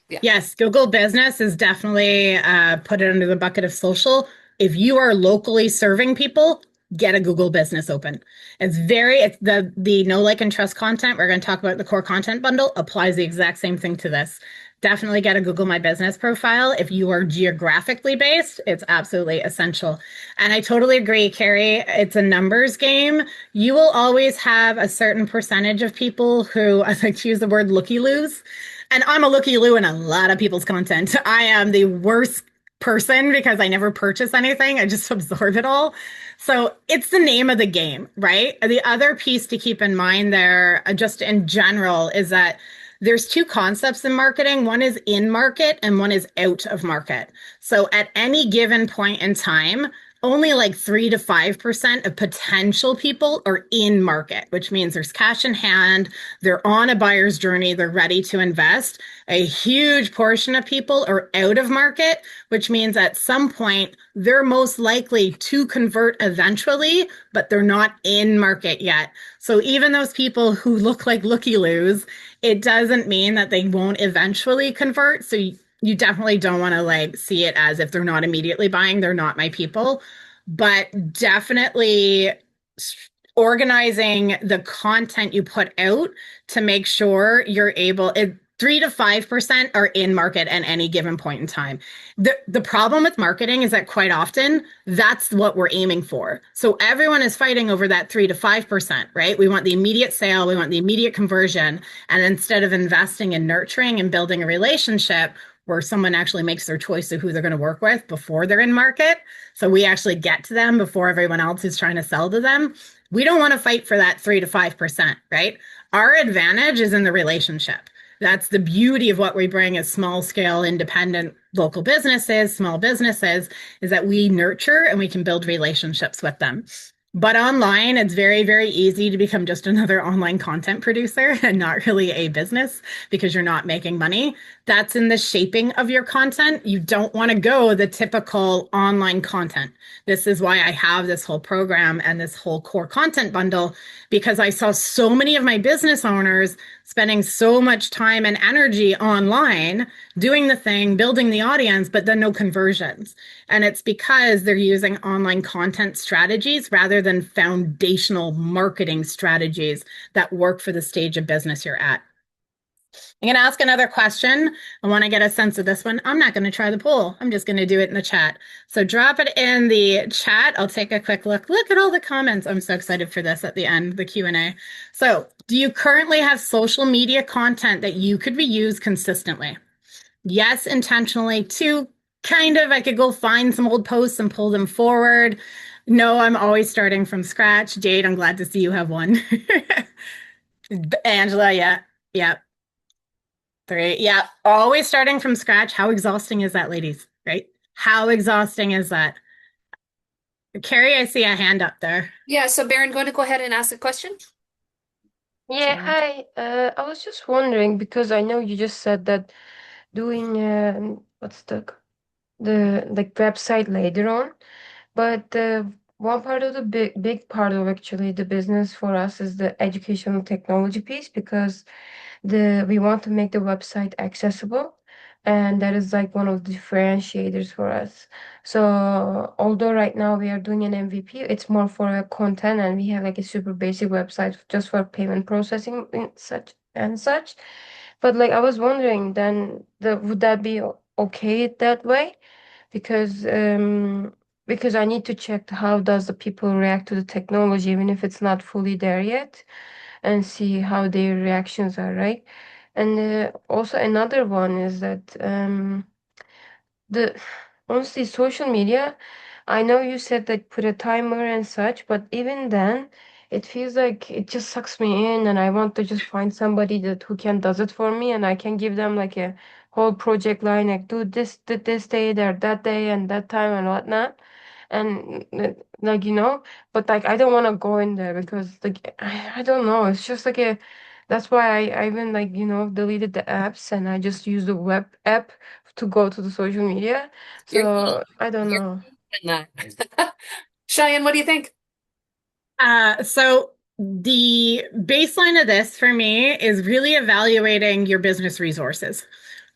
Yeah. Yes, Google Business is definitely put it under the bucket of social. If you are locally serving people, get a Google Business open. It's the know, like, and trust content. We're going to talk about the core content bundle applies the exact same thing to this. Definitely get a Google My Business profile. If you are geographically based, it's absolutely essential. And I totally agree, Carrie. It's a numbers game. You will always have a certain percentage of people who, I like to use the word looky loos. And I'm a looky loo in a lot of people's content. I am the worst person because I never purchase anything. I just absorb it all. So it's the name of the game, right? The other piece to keep in mind there, just in general, is that there's two concepts in marketing. One is in market and one is out of market. So at any given point in time, only like 3 to 5% of potential people are in market, which means there's cash in hand, they're on a buyer's journey, they're ready to invest. A huge portion of people are out of market, which means at some point they're most likely to convert eventually, but they're not in market yet. So even those people who look like looky-loos, it doesn't mean that they won't eventually convert. So you definitely don't want to like see it as if they're not immediately buying, they're not my people. But definitely organizing the content you put out to make sure you're able, 3 to 5% are in market at any given point in time. The problem with marketing is that quite often that's what we're aiming for. So everyone is fighting over that 3 to 5%, right? We want the immediate sale, we want the immediate conversion. And instead of investing in nurturing and building a relationship where someone actually makes their choice of who they're going to work with before they're in market, so we actually get to them before everyone else is trying to sell to them. We don't want to fight for that 3 to 5%, right? Our advantage is in the relationship. That's the beauty of what we bring as small scale, independent local businesses, small businesses, is that we nurture and we can build relationships with them. But online, it's very, very easy to become just another online content producer and not really a business because you're not making money. That's in the shaping of your content. You don't want to go the typical online content. This is why I have this whole program and this whole core content bundle, because I saw so many of my business owners spending so much time and energy online doing the thing, building the audience, but then no conversions. And it's because they're using online content strategies rather than foundational marketing strategies that work for the stage of business you're at. I'm going to ask another question. I want to get a sense of this one. I'm not going to try the poll. I'm just going to do it in the chat. So drop it in the chat. I'll take a quick look. Look at all the comments. I'm so excited for this at the end, the Q&A. So do you currently have social media content that you could reuse consistently? Yes, intentionally. Two, kind of, I could go find some old posts and pull them forward. No, I'm always starting from scratch. Jade, I'm glad to see you have one. Angela, yeah. Yeah. Three. Yeah. Always starting from scratch. How exhausting is that, ladies? Right? How exhausting is that? Carrie, I see a hand up there. Yeah, so Baron, going to go ahead and ask a question? Yeah, Sure. hi. I was just wondering because I know you just said that doing what's the like website later on, but one part of the big part of actually the business for us is the educational technology piece because the we want to make the website accessible, and that is like one of the differentiators for us. So although right now we are doing an MVP, it's more for a content, and we have like a super basic website just for payment processing and such. But like I was wondering, then would that be okay that way? Because because I need to check how does the people react to the technology, even if it's not fully there yet, and see how their reactions are, right? And also another one is that the honestly social media, I know you said that put a timer and such, but even then it feels like it just sucks me in, and I want to just find somebody that who can does it for me, and I can give them like a whole project line, like do this this day there that day and that time and whatnot. And like but like I don't want to go in there because like I don't know, it's just like a that's why I even like deleted the apps, and I just use the web app to go to the social media. You're So I don't you're know. in that. Cheyenne, what do you think? So the baseline of this for me is really evaluating your business resources.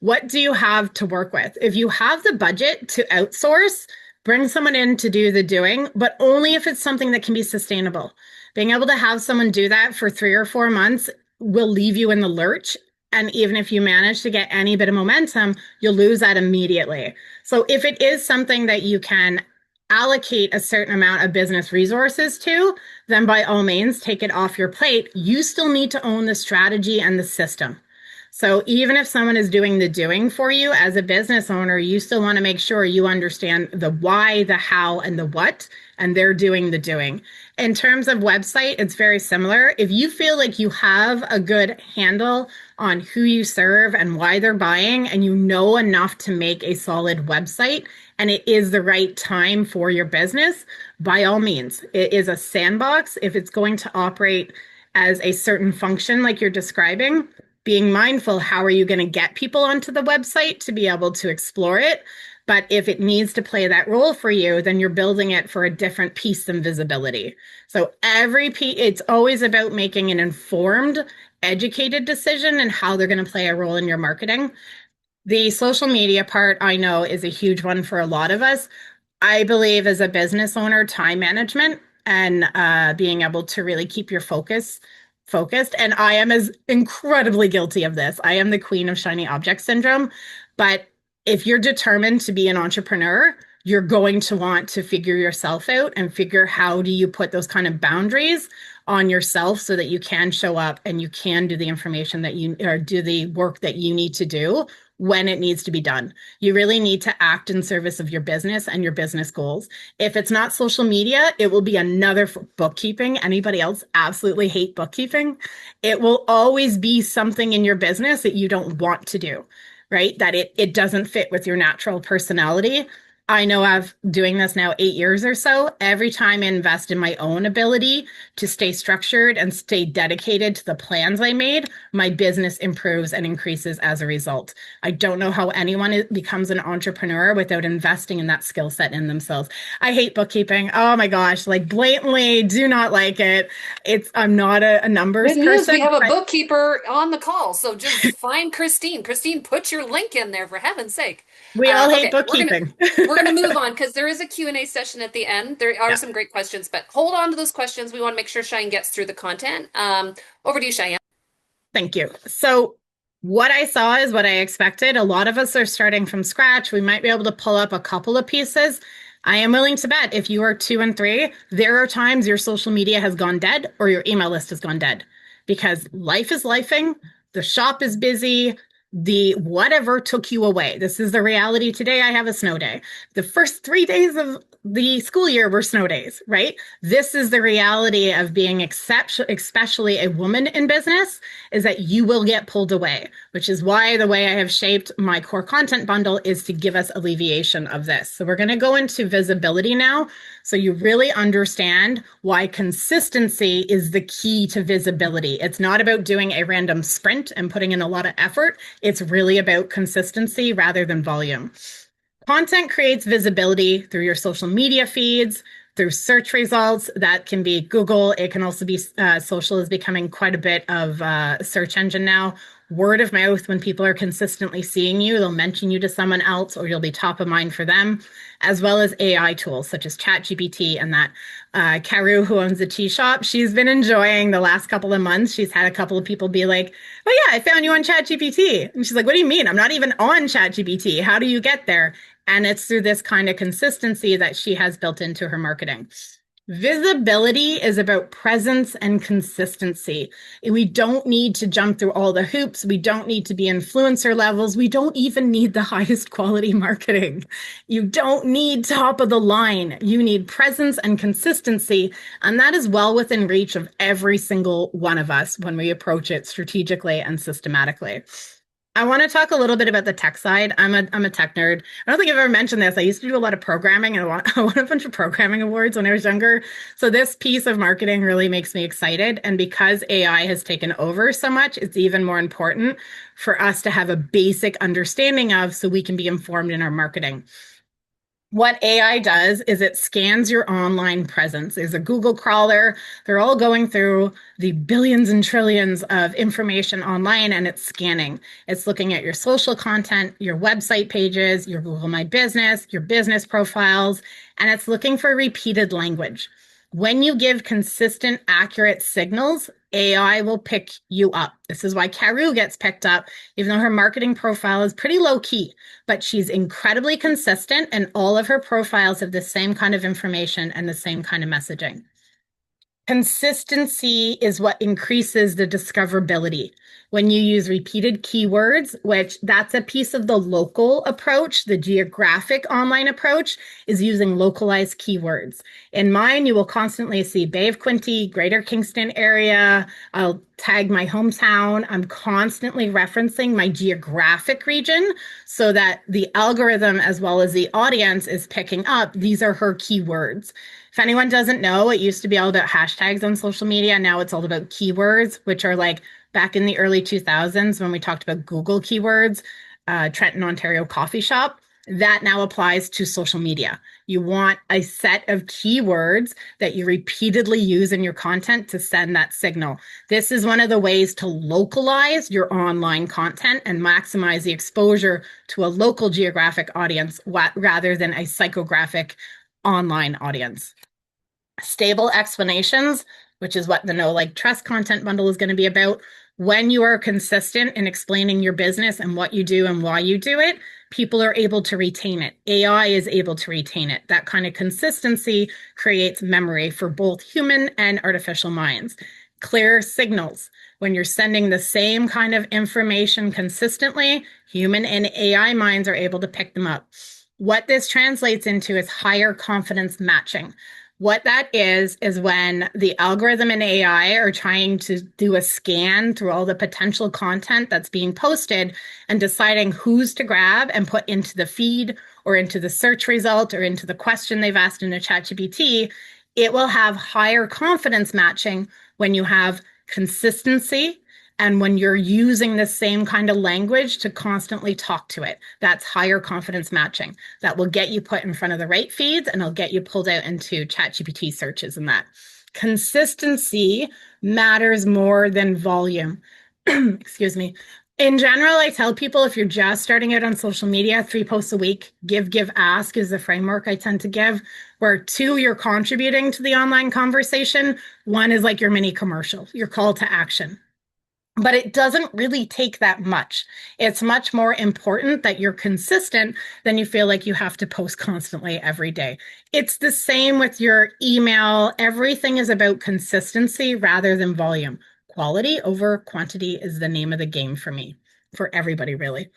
What do you have to work with? If you have the budget to outsource, bring someone in to do the doing, but only if it's something that can be sustainable. Being able to have someone do that for 3 or 4 months will leave you in the lurch. And even if you manage to get any bit of momentum, you'll lose that immediately. So if it is something that you can allocate a certain amount of business resources to, then by all means take it off your plate. You still need to own the strategy and the system. So even if someone is doing the doing for you as a business owner, you still want to make sure you understand the why, the how, and the what, and they're doing the doing. In terms of website, it's very similar. If you feel like you have a good handle on who you serve and why they're buying, and you know enough to make a solid website, and it is the right time for your business, by all means, it is a sandbox. If it's going to operate as a certain function like you're describing, being mindful, how are you going to get people onto the website to be able to explore it? But if it needs to play that role for you, then you're building it for a different piece than visibility. So it's always about making an informed, educated decision and how they're going to play a role in your marketing. The social media part, I know, is a huge one for a lot of us. I believe as a business owner, time management and being able to really keep your focused. And I am as incredibly guilty of this. I am the queen of shiny object syndrome. But if you're determined to be an entrepreneur, you're going to want to figure yourself out and figure how do you put those kind of boundaries on yourself so that you can show up and you can do the information that you or do the work that you need to do when it needs to be done. You really need to act in service of your business and your business goals. If it's not social media, it will be another bookkeeping. Anybody else absolutely hate bookkeeping? It will always be something in your business that you don't want to do, right? That it doesn't fit with your natural personality. I know I've doing this now 8 years or so. Every time I invest in my own ability to stay structured and stay dedicated to the plans I made, my business improves and increases as a result. I don't know how anyone becomes an entrepreneur without investing in that skill set in themselves. I hate bookkeeping. Oh my gosh, like blatantly do not like it. I'm not a numbers Good news, we person. have a bookkeeper on the call, so just find Christine. Christine, put your link in there for heaven's sake. We all hate Okay, bookkeeping. we're gonna move on because there is a Q&A session at the end. There are Yeah. some great questions, but hold on to those questions. We want to make sure Cheyanne gets through the content. Over to you, Cheyanne. Thank you. So what I saw is what I expected. A lot of us are starting from scratch. We might be able to pull up a couple of pieces. I am willing to bet if you are 2 and 3, there are times your social media has gone dead or your email list has gone dead because life is lifing, the shop is busy, the whatever took you away. This is the reality. Today I have a snow day. The first 3 days of the school year were snow days, right? This is the reality of being especially a woman in business, is that you will get pulled away, which is why the way I have shaped my core content bundle is to give us alleviation of this. So we're going to go into visibility now. So you really understand why consistency is the key to visibility. It's not about doing a random sprint and putting in a lot of effort. It's really about consistency rather than volume. Content creates visibility through your social media feeds, through search results. That can be Google. It can also be social is becoming quite a bit of a search engine now. Word of mouth, when people are consistently seeing you, they'll mention you to someone else or you'll be top of mind for them, as well as AI tools such as ChatGPT and that. Caru, who owns the tea shop, she's been enjoying the last couple of months. She's had a couple of people be like, oh yeah, I found you on ChatGPT. And she's like, what do you mean? I'm not even on ChatGPT. How do you get there? And it's through this kind of consistency that she has built into her marketing. Visibility is about presence and consistency. We don't need to jump through all the hoops. We don't need to be influencer levels. We don't even need the highest quality marketing. You don't need top of the line. You need presence and consistency. And that is well within reach of every single one of us when we approach it strategically and systematically. I want to talk a little bit about the tech side. I'm a tech nerd. I don't think I've ever mentioned this. I used to do a lot of programming and I won a bunch of programming awards when I was younger. So this piece of marketing really makes me excited. And because AI has taken over so much, it's even more important for us to have a basic understanding of so we can be informed in our marketing. What AI does is it scans your online presence. There's a Google crawler. They're all going through the billions and trillions of information online and it's scanning. It's looking at your social content, your website pages, your Google My Business, your business profiles, and it's looking for repeated language. When you give consistent, accurate signals, AI will pick you up. This is why Caru gets picked up, even though her marketing profile is pretty low key, but she's incredibly consistent and all of her profiles have the same kind of information and the same kind of messaging. Consistency is what increases the discoverability. When you use repeated keywords, which that's a piece of the local approach, the geographic online approach is using localized keywords. In mine, you will constantly see Bay of Quinte, Greater Kingston area. I'll tag my hometown. I'm constantly referencing my geographic region so that the algorithm as well as the audience is picking up these are her keywords. If anyone doesn't know, it used to be all about hashtags on social media. Now it's all about keywords, which are like back in the early 2000s when we talked about Google keywords, Trenton, Ontario coffee shop. That now applies to social media. You want a set of keywords that you repeatedly use in your content to send that signal. This is one of the ways to localize your online content and maximize the exposure to a local geographic audience rather than a psychographic online audience. Stable explanations, which is what the Know Like Trust content bundle is going to be about. When you are consistent in explaining your business and what you do and why you do it, people are able to retain it. AI is able to retain it. That kind of consistency creates memory for both human and artificial minds. Clear signals. When you're sending the same kind of information consistently, human and AI minds are able to pick them up. What this translates into is higher confidence matching. What that is when the algorithm and AI are trying to do a scan through all the potential content that's being posted and deciding who's to grab and put into the feed or into the search result or into the question they've asked in a ChatGPT, it will have higher confidence matching when you have consistency and when you're using the same kind of language to constantly talk to it. That's higher confidence matching. That will get you put in front of the right feeds and it'll get you pulled out into ChatGPT searches and that. Consistency matters more than volume. Excuse me. In general, I tell people if you're just starting out on social media, 3 posts a week, give, ask is the framework I tend to give, where 2, you're contributing to the online conversation. 1 is like your mini commercial, your call to action. But it doesn't really take that much. It's much more important that you're consistent than you feel like you have to post constantly every day. It's the same with your email. Everything is about consistency rather than volume. Quality over quantity is the name of the game for me, for everybody, really.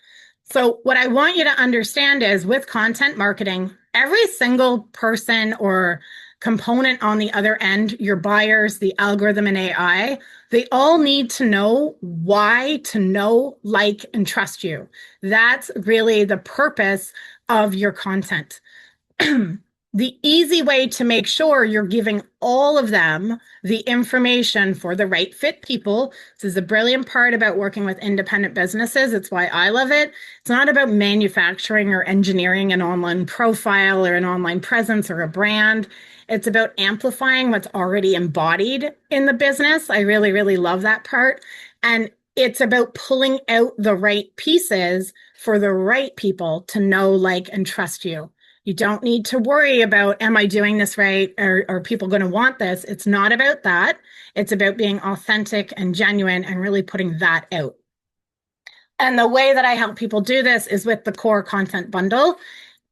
So what I want you to understand is with content marketing, every single person or component on the other end, your buyers, the algorithm and AI, they all need to know why to know, like, and trust you. That's really the purpose of your content. The easy way to make sure you're giving all of them the information for the right fit people. This is the brilliant part about working with independent businesses. It's why I love it. It's not about manufacturing or engineering an online profile or an online presence or a brand. It's about amplifying what's already embodied in the business. I really, really love that part. And it's about pulling out the right pieces for the right people to know, like, and trust you. You don't need to worry about, am I doing this right? Are people going to want this? It's not about that. It's about being authentic and genuine and really putting that out. And the way that I help people do this is with the core content bundle.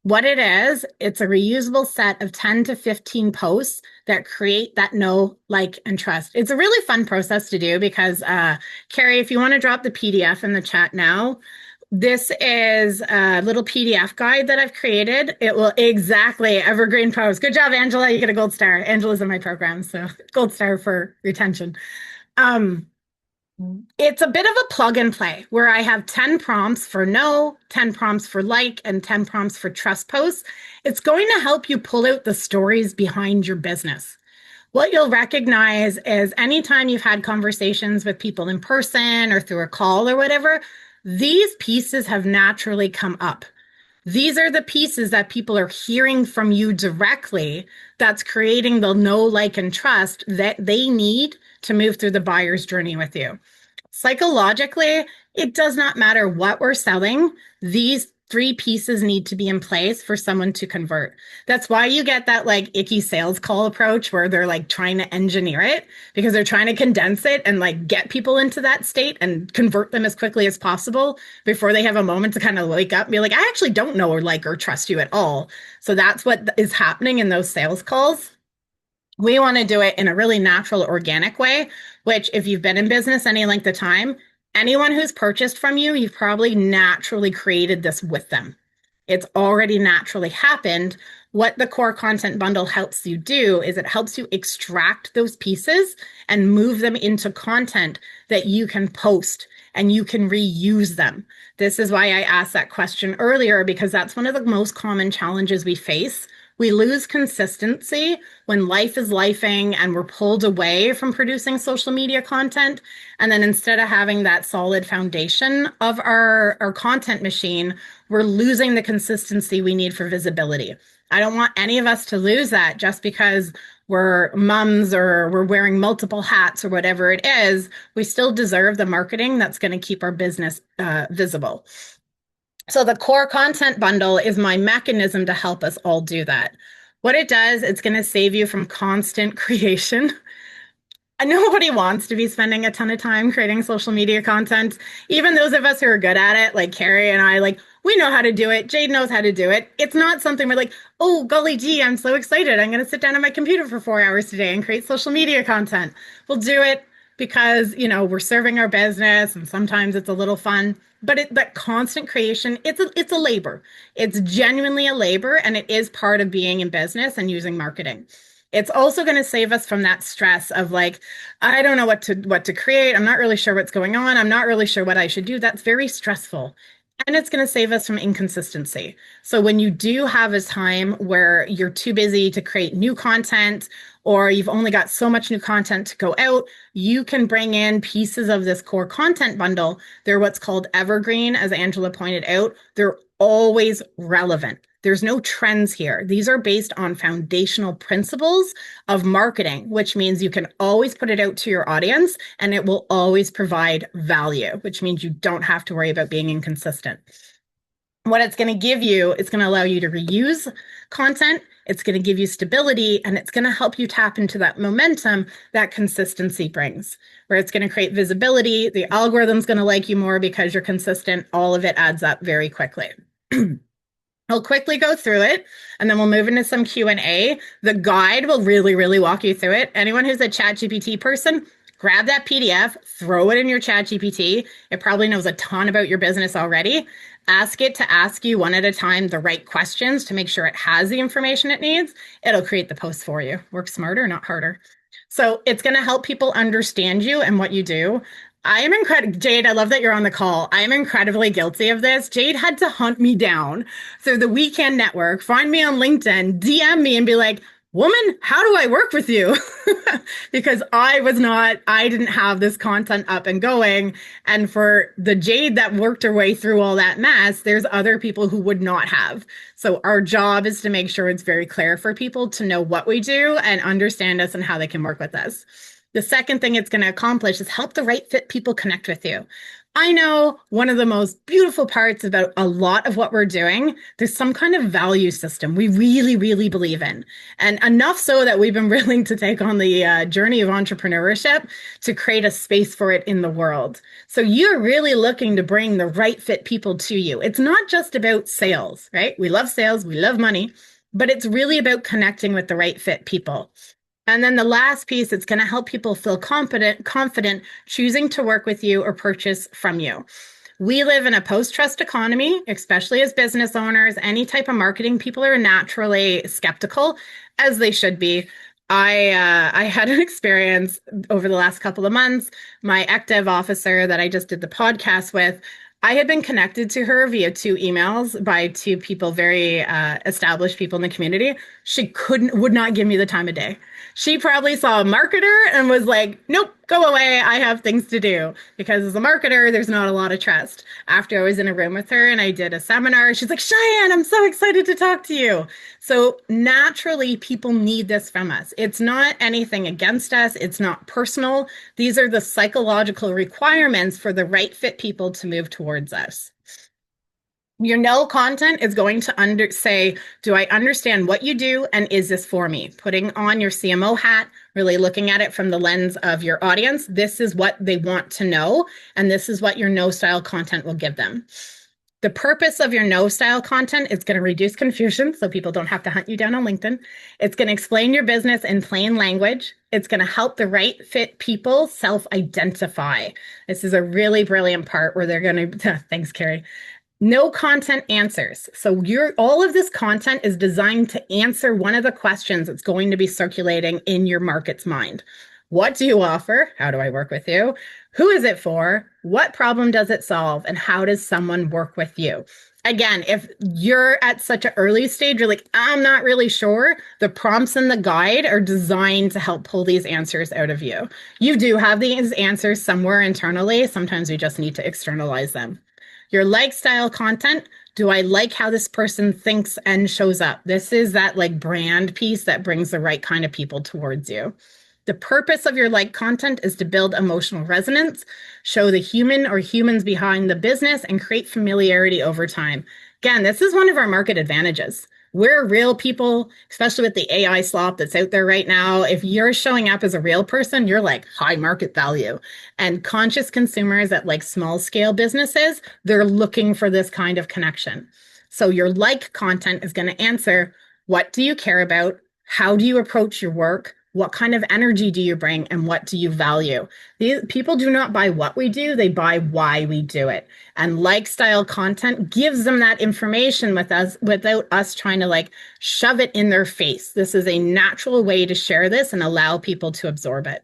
What it is, it's a reusable set of 10 to 15 posts that create that know, like, and trust. It's a really fun process to do because, Carrie, if you want to drop the PDF in the chat now, this is a little PDF guide that I've created. It will exactly evergreen post. Good job, Angela. You get a gold star. Angela's in my program, so gold star for retention. It's a bit of a plug and play where I have 10 prompts for know, 10 prompts for like, and 10 prompts for trust posts. It's going to help you pull out the stories behind your business. What you'll recognize is anytime you've had conversations with people in person or through a call or whatever, these pieces have naturally come up. These are the pieces that people are hearing from you directly that's creating the know, like, and trust that they need to move through the buyer's journey with you. Psychologically, it does not matter what we're selling. These 3 pieces need to be in place for someone to convert. That's why you get that like icky sales call approach where they're like trying to engineer it because they're trying to condense it and like get people into that state and convert them as quickly as possible before they have a moment to kind of wake up and be like, I actually don't know or like or trust you at all. So that's what is happening in those sales calls. We want to do it in a really natural, organic way, which if you've been in business any length of time, anyone who's purchased from you, you've probably naturally created this with them. It's already naturally happened. What the core content bundle helps you do is it helps you extract those pieces and move them into content that you can post and you can reuse them. This is why I asked that question earlier, because that's one of the most common challenges we face. We lose consistency when life is lifing and we're pulled away from producing social media content. And then instead of having that solid foundation of our content machine, we're losing the consistency we need for visibility. I don't want any of us to lose that just because we're mums or we're wearing multiple hats or whatever it is. We still deserve the marketing that's going to keep our business visible. So the core content bundle is my mechanism to help us all do that. What it does, it's going to save you from constant creation. And nobody wants to be spending a ton of time creating social media content. Even those of us who are good at it, like Carrie and I, like we know how to do it. Jade knows how to do it. It's not something we're like, oh, golly gee, I'm so excited. I'm going to sit down at my computer for 4 hours today and create social media content. We'll do it because, we're serving our business and sometimes it's a little fun. But that constant creation, it's a labor. It's genuinely a labor, and it is part of being in business and using marketing. It's also going to save us from that stress of like, I don't know what to create. I'm not really sure what's going on. I'm not really sure what I should do. That's very stressful. And it's going to save us from inconsistency. So when you do have a time where you're too busy to create new content, or you've only got so much new content to go out, you can bring in pieces of this core content bundle. They're what's called evergreen, as Angela pointed out. They're always relevant. There's no trends here. These are based on foundational principles of marketing, which means you can always put it out to your audience and it will always provide value, which means you don't have to worry about being inconsistent. What it's going to give you, it's going to allow you to reuse content. It's going to give you stability, and it's going to help you tap into that momentum that consistency brings, where it's going to create visibility. The algorithm's going to like you more because you're consistent. All of it adds up very quickly. I'll quickly go through it, and then we'll move into some Q&A. The guide will really, really walk you through it. Anyone who's a ChatGPT person, grab that PDF, throw it in your ChatGPT. It probably knows a ton about your business already. Ask it to ask you one at a time the right questions to make sure it has the information it needs. It'll create the post for you. Work smarter, not harder. So it's going to help people understand you and what you do. I am incredible. Jade, I love that you're on the call. I am incredibly guilty of this. Jade had to hunt me down through the Weekend Network, find me on LinkedIn, DM me and be like, woman, how do I work with you? Because I didn't have this content up and going. And for the Jade that worked her way through all that mess, there's other people who would not have. So our job is to make sure it's very clear for people to know what we do and understand us and how they can work with us. The second thing it's going to accomplish is help the right fit people connect with you. I know one of the most beautiful parts about a lot of what we're doing, there's some kind of value system we really, really believe in. And enough so that we've been willing to take on the journey of entrepreneurship to create a space for it in the world. So you're really looking to bring the right fit people to you. It's not just about sales, right? We love sales, we love money, but it's really about connecting with the right fit people. And then the last piece, it's going to help people feel confident choosing to work with you or purchase from you. We live in a post-trust economy, especially as business owners. Any type of marketing, people are naturally skeptical, as they should be. I had an experience over the last couple of months. My ECDev officer that I just did the podcast with, I had been connected to her via 2 emails by 2 people, very established people in the community. She would not give me the time of day. She probably saw a marketer and was like, nope, go away. I have things to do. Because as a marketer, there's not a lot of trust. After I was in a room with her and I did a seminar, she's like, Cheyanne, I'm so excited to talk to you. So naturally, people need this from us. It's not anything against us. It's not personal. These are the psychological requirements for the right fit people to move towards us. Your content is going to say, do I understand what you do? And is this for me? Putting on your CMO hat, really looking at it from the lens of your audience. This is what they want to know. And this is what your no style content will give them. The purpose of your no style content is going to reduce confusion so people don't have to hunt you down on LinkedIn. It's going to explain your business in plain language. It's going to help the right fit people self identify. This is a really brilliant part where they're going to, thanks, Carrie. No content answers. So all of this content is designed to answer one of the questions that's going to be circulating in your market's mind. What do you offer? How do I work with you? Who is it for? What problem does it solve? And how does someone work with you? Again, if you're at such an early stage, you're like, I'm not really sure. The prompts in the guide are designed to help pull these answers out of you. You do have these answers somewhere internally. Sometimes we just need to externalize them. Your like style content. Do I like how this person thinks and shows up? This is that like brand piece that brings the right kind of people towards you. The purpose of your like content is to build emotional resonance, show the human or humans behind the business, and create familiarity over time. Again, this is one of our market advantages. We're real people, especially with the AI slop that's out there right now. If you're showing up as a real person, you're like high market value. And conscious consumers at like small scale businesses, they're looking for this kind of connection. So your like content is going to answer, what do you care about? How do you approach your work? What kind of energy do you bring and what do you value? These people do not buy what we do, they buy why we do it. And like style content gives them that information with us without us trying to like shove it in their face. This is a natural way to share this and allow people to absorb it.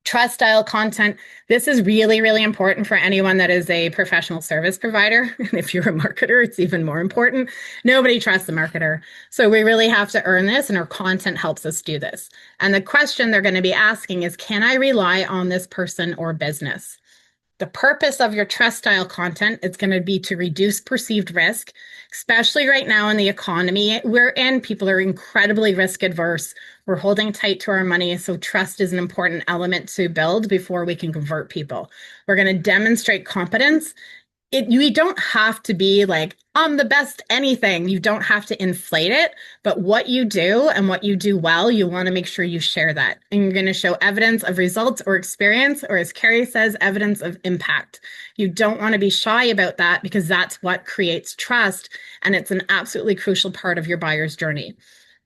Trust style content. This is really, really important for anyone that is a professional service provider. And if you're a marketer, it's even more important. Nobody trusts the marketer. So we really have to earn this, and our content helps us do this. And the question they're going to be asking is, can I rely on this person or business? The purpose of your trust style content is going to be to reduce perceived risk, especially right now in the economy we're in. People are incredibly risk adverse. We're holding tight to our money. So trust is an important element to build before we can convert people. We're going to demonstrate competence. You don't have to be like, I'm the best anything. You don't have to inflate it, but what you do and what you do well, you want to make sure you share that. And you're going to show evidence of results or experience, or as Carrie says, evidence of impact. You don't want to be shy about that because that's what creates trust. And it's an absolutely crucial part of your buyer's journey.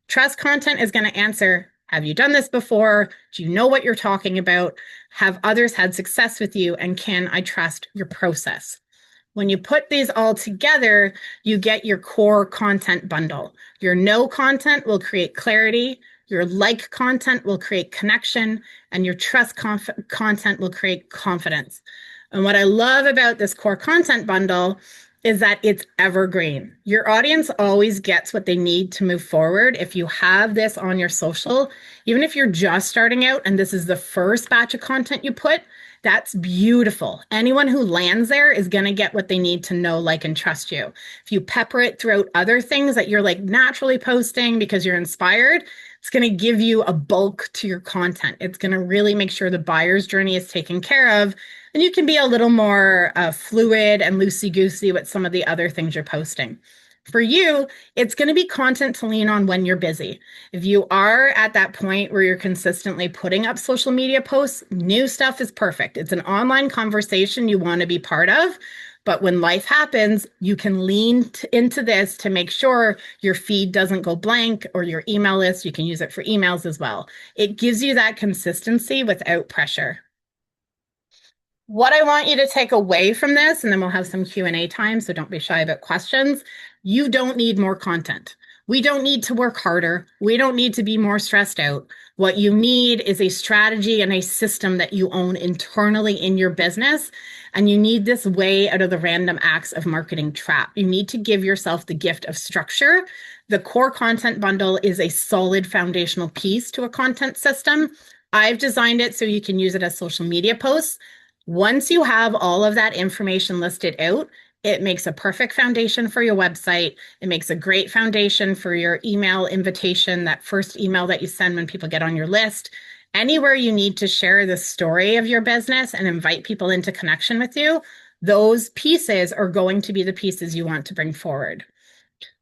Trust content is going to answer, have you done this before? Do you know what you're talking about? Have others had success with you? And can I trust your process? When you put these all together, you get your core content bundle. Your no content will create clarity, your like content will create connection, and your trust content will create confidence. And what I love about this core content bundle is that it's evergreen. Your audience always gets what they need to move forward. If you have this on your social, even if you're just starting out and this is the first batch of content you put, that's beautiful. Anyone who lands there is going to get what they need to know, like, and trust you. If you pepper it throughout other things that you're like naturally posting because you're inspired, it's going to give you a bulk to your content. It's going to really make sure the buyer's journey is taken care of. And you can be a little more fluid and loosey-goosey with some of the other things you're posting. For you, it's going to be content to lean on when you're busy. If you are at that point where you're consistently putting up social media posts, new stuff is perfect. It's an online conversation you want to be part of. But when life happens, you can lean into this to make sure your feed doesn't go blank, or your email list. You can use it for emails as well. It gives you that consistency without pressure. What I want you to take away from this, and then we'll have some Q&A time, so don't be shy about questions. You don't need more content. We don't need to work harder. We don't need to be more stressed out. What you need is a strategy and a system that you own internally in your business. And you need this way out of the random acts of marketing trap. You need to give yourself the gift of structure. The core content bundle is a solid foundational piece to a content system. I've designed it so you can use it as social media posts. Once you have all of that information listed out, it makes a perfect foundation for your website. It makes a great foundation for your email invitation, that first email that you send when people get on your list. Anywhere you need to share the story of your business and invite people into connection with you, those pieces are going to be the pieces you want to bring forward.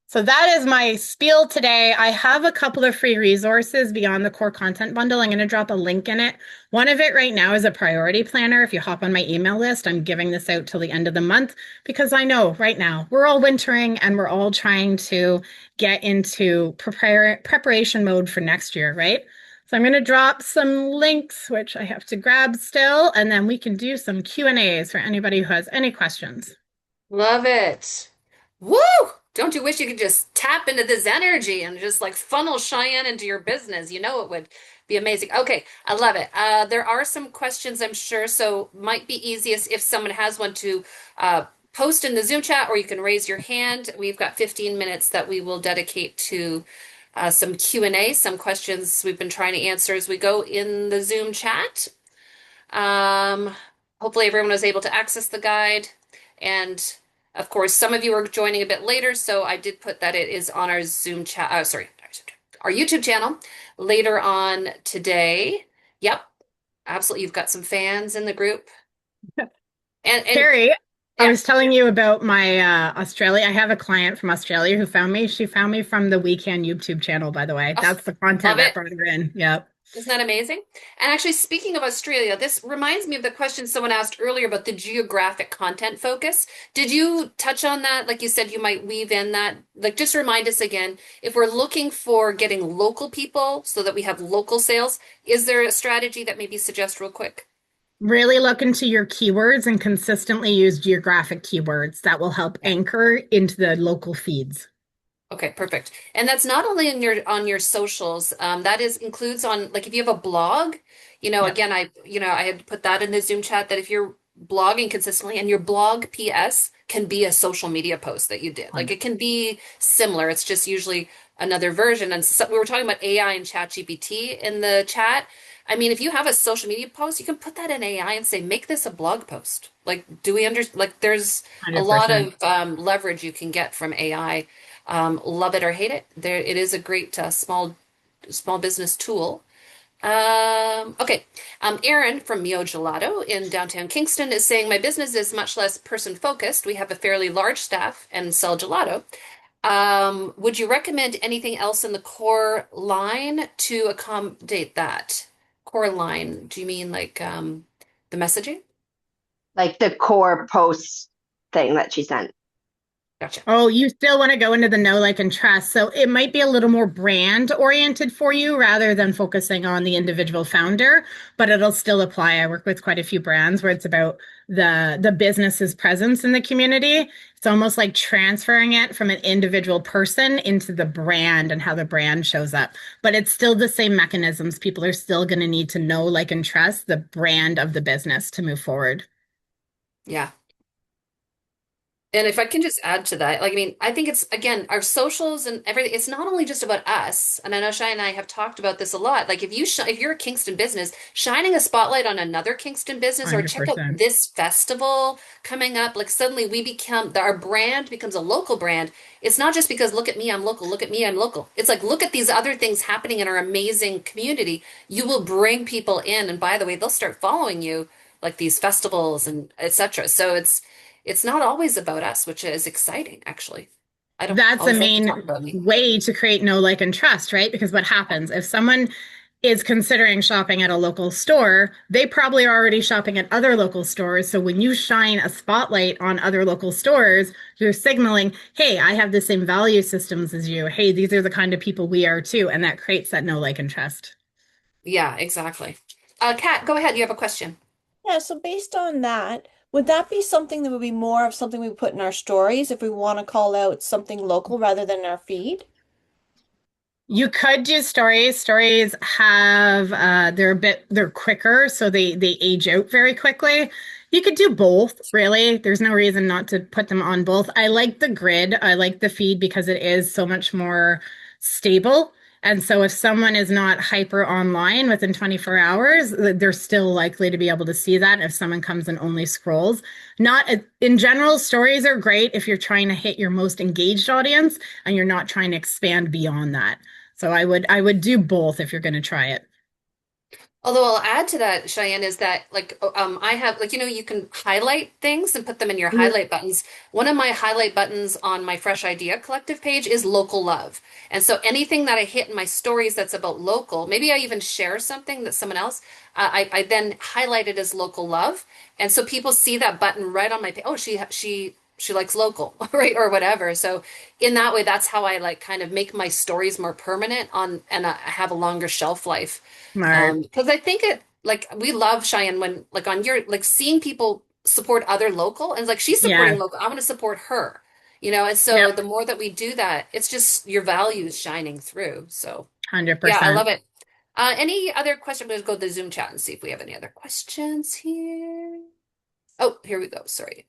So that is my spiel today. I have a couple of free resources beyond the core content bundle. I'm going to drop a link in it. One of it right now is a priority planner. If you hop on my email list, I'm giving this out till the end of the month because I know right now we're all wintering and we're all trying to get into preparation mode for next year, right? So I'm going to drop some links, which I have to grab still, and then we can do some Q&As for anybody who has any questions. Love it. Woo! Don't you wish you could just tap into this energy and just like funnel Cheyenne into your business? You know it would be amazing. Okay, I love it. There are some questions, I'm sure, so might be easiest if someone has one to post in the Zoom chat, or you can raise your hand. We've got 15 minutes that we will dedicate to some Q&A, some questions we've been trying to answer as we go in the Zoom chat. Um, Hopefully everyone was able to access the guide. And of course, some of you are joining a bit later, so I did put that it is on our Zoom chat, sorry, our YouTube channel later on today. Yep, absolutely. You've got some fans in the group. And Carrie, I yeah. was telling you about my Australia. I have a client from Australia who found me. She found me from the Weekend YouTube channel, by the way. Oh, That's the content love that it. brought her in. Yep. Isn't that amazing? And actually, speaking of Australia, this reminds me of the question someone asked earlier about the geographic content focus. Did you touch on that? Like you said, you might weave in that. Like, just remind us again, if we're looking for getting local people so that we have local sales, is there a strategy that maybe suggest real quick? Really look into your keywords and consistently use geographic keywords that will help Yeah. anchor into the local feeds. Okay, perfect. And that's not only in your on your socials. That is includes on like if you have a blog, Yep. again, I had put that in the Zoom chat that if you're blogging consistently and your blog PS can be a social media post that you did. Like it can be similar. It's just usually another version. And so, we were talking about AI and ChatGPT in the chat. I mean, if you have a social media post, you can put that in AI and say, make this a blog post. Like, do we like there's a lot 100%. of leverage you can get from AI. Love it or hate it, there it is a great small business tool. Okay. Aaron from Mio Gelato in downtown Kingston is saying my business is much less person focused. We have a fairly large staff and sell gelato. Would you recommend anything else in the core line to accommodate that? Core line, do you mean like the messaging? Like the core post thing that she sent. Gotcha. Oh, you still want to go into the know, like, and trust. So it might be a little more brand oriented for you rather than focusing on the individual founder, but it'll still apply. I work with quite a few brands where it's about the business's presence in the community. It's almost like transferring it from an individual person into the brand and how the brand shows up. But it's still the same mechanisms. People are still going to need to know, like, and trust the brand of the business to move forward. Yeah. And if I can just add to that, like, I mean, I think it's, again, our socials and everything, it's not only just about us. And I know Shai and I have talked about this a lot. Like, if you're a Kingston business, shining a spotlight on another Kingston business, or check out 100%. this festival coming up, like, suddenly our brand becomes a local brand. It's not just because, look at me, I'm local, look at me, I'm local. It's like, look at these other things happening in our amazing community. You will bring people in. And by the way, they'll start following you, like these festivals and etc. So it's not always about us, which is exciting, actually. I don't That's the always like to talk main about me. way to create know, like, and trust, right? Because what happens if someone is considering shopping at a local store, they probably are already shopping at other local stores. So when you shine a spotlight on other local stores, you're signaling, hey, I have the same value systems as you. Hey, these are the kind of people we are too. And that creates that know, like, and trust. Yeah, exactly. Kat, go ahead. You have a question. Yeah, so based on that, would that be something that would be more of something we put in our stories if we want to call out something local rather than our feed? You could do stories. Stories have they're quicker, so they age out very quickly. You could do both, really. There's no reason not to put them on both. I like the grid. I like the feed because it is so much more stable. And so if someone is not hyper online within 24 hours, they're still likely to be able to see that if someone comes and only scrolls. Not in general, stories are great if you're trying to hit your most engaged audience and you're not trying to expand beyond that. So I would do both if you're going to try it. Although I'll add to that, Cheyenne, is that like I have like you can highlight things and put them in your Mhm. highlight buttons. One of my highlight buttons on my Fresh Idea Collective page is local love. And so anything that I hit in my stories that's about local, maybe I even share something that someone else, I then highlight it as local love. And so people see that button right on my page. Oh, she likes local, right? Or whatever. So in that way, that's how I like kind of make my stories more permanent on and have a longer shelf life. Smart. Because I think it like we love Cheyenne when like on your like seeing people support other local and like she's supporting Yeah. local. I want to support her, and so Yep. the more that we do that, it's just your values shining through. So yeah, I 100%. love it. Any other question? Let's go to the Zoom chat and see if we have any other questions here. Oh, here we go. Sorry.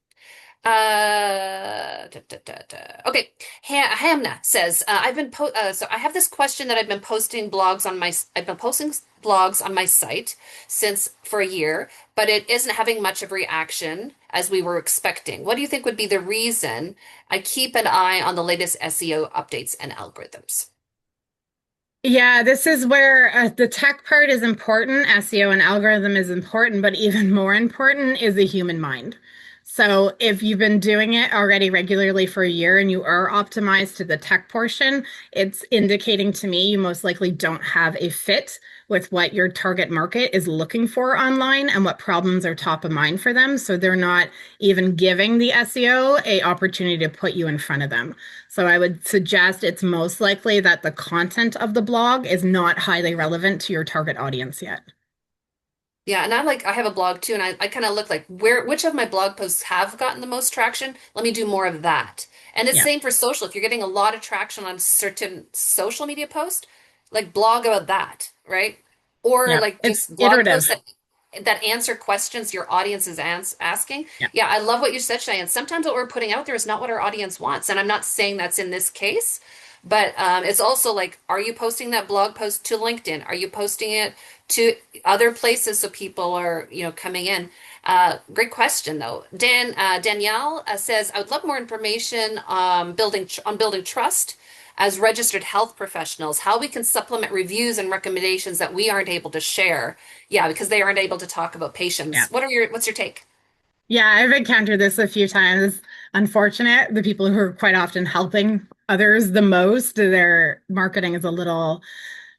Okay. Hamna says, so I have this question that I've been posting blogs on my site since for a year, but it isn't having much of reaction as we were expecting. What do you think would be the reason? I keep an eye on the latest SEO updates and algorithms. Yeah, this is where the tech part is important. SEO and algorithm is important, but even more important is the human mind. So if you've been doing it already regularly for a year and you are optimized to the tech portion, it's indicating to me you most likely don't have a fit with what your target market is looking for online and what problems are top of mind for them. So they're not even giving the SEO a opportunity to put you in front of them. So I would suggest it's most likely that the content of the blog is not highly relevant to your target audience yet. Yeah, and I have a blog too, and I kind of look like which of my blog posts have gotten the most traction. Let me do more of that. And it's Yeah. same for social. If you're getting a lot of traction on certain social media posts, like blog about that, right? Or Yeah. like It's just blog posts iterative. that answer questions your audience is asking. Yeah. Yeah, I love what you said, Cheyenne. Sometimes what we're putting out there is not what our audience wants, and I'm not saying that's in this case, but it's also like, are you posting that blog post to LinkedIn? Are you posting it to other places so people are, coming in? Great question though. Danielle says, I would love more information on building trust as registered health professionals, how we can supplement reviews and recommendations that we aren't able to share. Yeah, because they aren't able to talk about patients. Yeah. What's your take? Yeah, I've encountered this a few times. Unfortunate, the people who are quite often helping others the most, their marketing is a little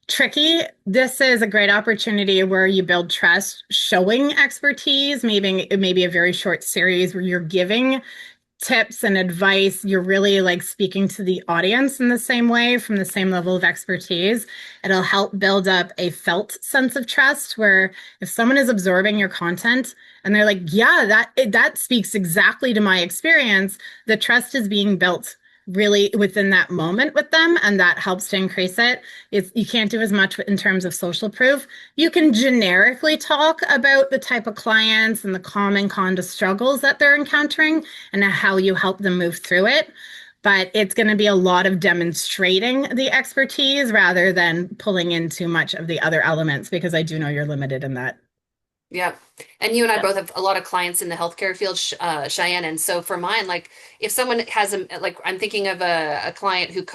tricky. This is a great opportunity where you build trust, showing expertise, maybe a very short series where you're giving tips and advice. You're really like speaking to the audience in the same way from the same level of expertise. It'll help build up a felt sense of trust where if someone is absorbing your content and they're like, yeah, that speaks exactly to my experience, the trust is being built really within that moment with them, and that helps to increase it. You can't do as much in terms of social proof. You can generically talk about the type of clients and the common kind of struggles that they're encountering and how you help them move through it. But it's going to be a lot of demonstrating the expertise rather than pulling in too much of the other elements, because I do know you're limited in that. Yeah. And you and I Yep. both have a lot of clients in the healthcare field, Cheyenne. And so for mine, like if someone has like I'm thinking of a client who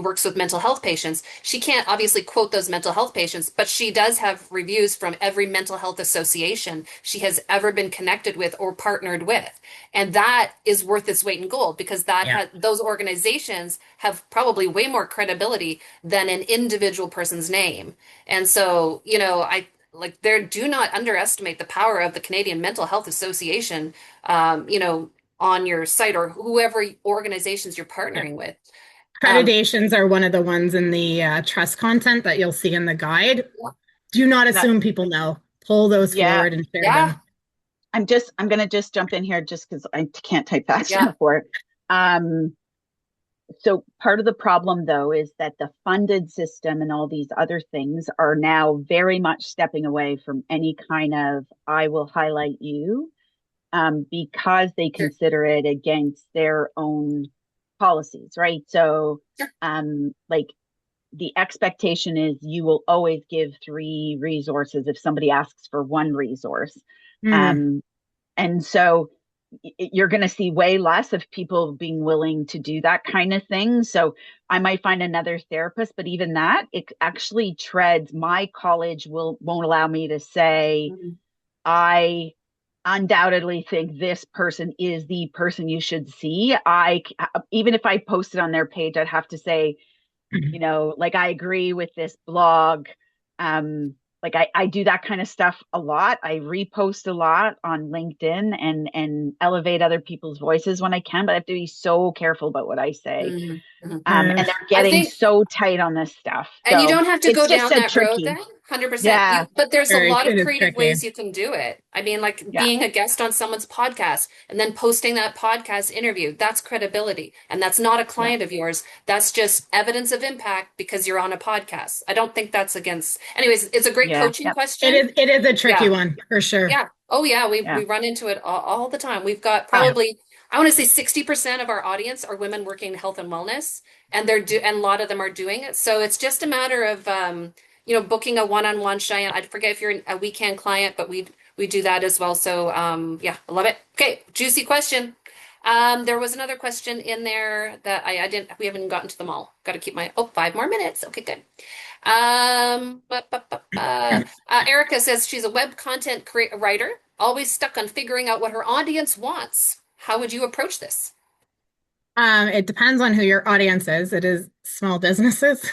works with mental health patients, she can't obviously quote those mental health patients, but she does have reviews from every mental health association she has ever been connected with or partnered with. And that is worth its weight in gold because Yeah. those organizations have probably way more credibility than an individual person's name. And so, do not underestimate the power of the Canadian Mental Health Association, on your site or whoever organizations you're Yeah. partnering with. Um, Accreditations are one of the ones in the trust content that you'll see in the guide. Do not That, assume people know. Pull those yeah. forward and share yeah, them. I'm gonna just jump in here just because I can't type fast yeah, enough for it. Um, so part of the problem though is that the funded system and all these other things are now very much stepping away from any kind of I will highlight you, because they sure, consider it against their own policies, right? So sure. like the expectation is you will always give three resources if somebody asks for one resource. Mm, Um, and so you're going to see way less of people being willing to do that kind of thing. So I might find another therapist, but even that, it actually treads. My college won't allow me to say, Mhm. I undoubtedly think this person is the person you should see. Even if I posted on their page, I'd have to say, like, I agree with this blog. Like I do that kind of stuff a lot. I repost a lot on LinkedIn and elevate other people's voices when I can, but I have to be so careful about what I say. Mhm. Mhm. Uh, And they're I getting think so tight on this stuff. And you So don't have to it's go just down a that road tricky. then, 100%. Yeah. But there's a lot of it is creative tricky. ways you can do it. I mean, like Yeah. being a guest on someone's podcast and then posting that podcast interview, that's credibility. And that's not a Yeah. client of yours. That's just evidence of impact because you're on a podcast. I don't think that's against. Anyways, it's a great Yeah. coaching Yeah. question. It is a tricky Yeah. one for sure. Yeah. Oh, yeah. We Yeah. we run into it all the time. We've got Yeah. probably, I want to say 60% of our audience are women working in health and wellness, and and a lot of them are doing it. So it's just a matter of booking a one-on-one Cheyenne. I forget if you're a weekend client, but we do that as well. So yeah, I love it. Okay, juicy question. There was another question in there that I didn't, we haven't gotten to them all. Got to keep my, 5 more minutes. Okay, good. Erica says she's a web content writer, always stuck on figuring out what her audience wants. How would you approach this? It depends on who your audience is. It is small businesses.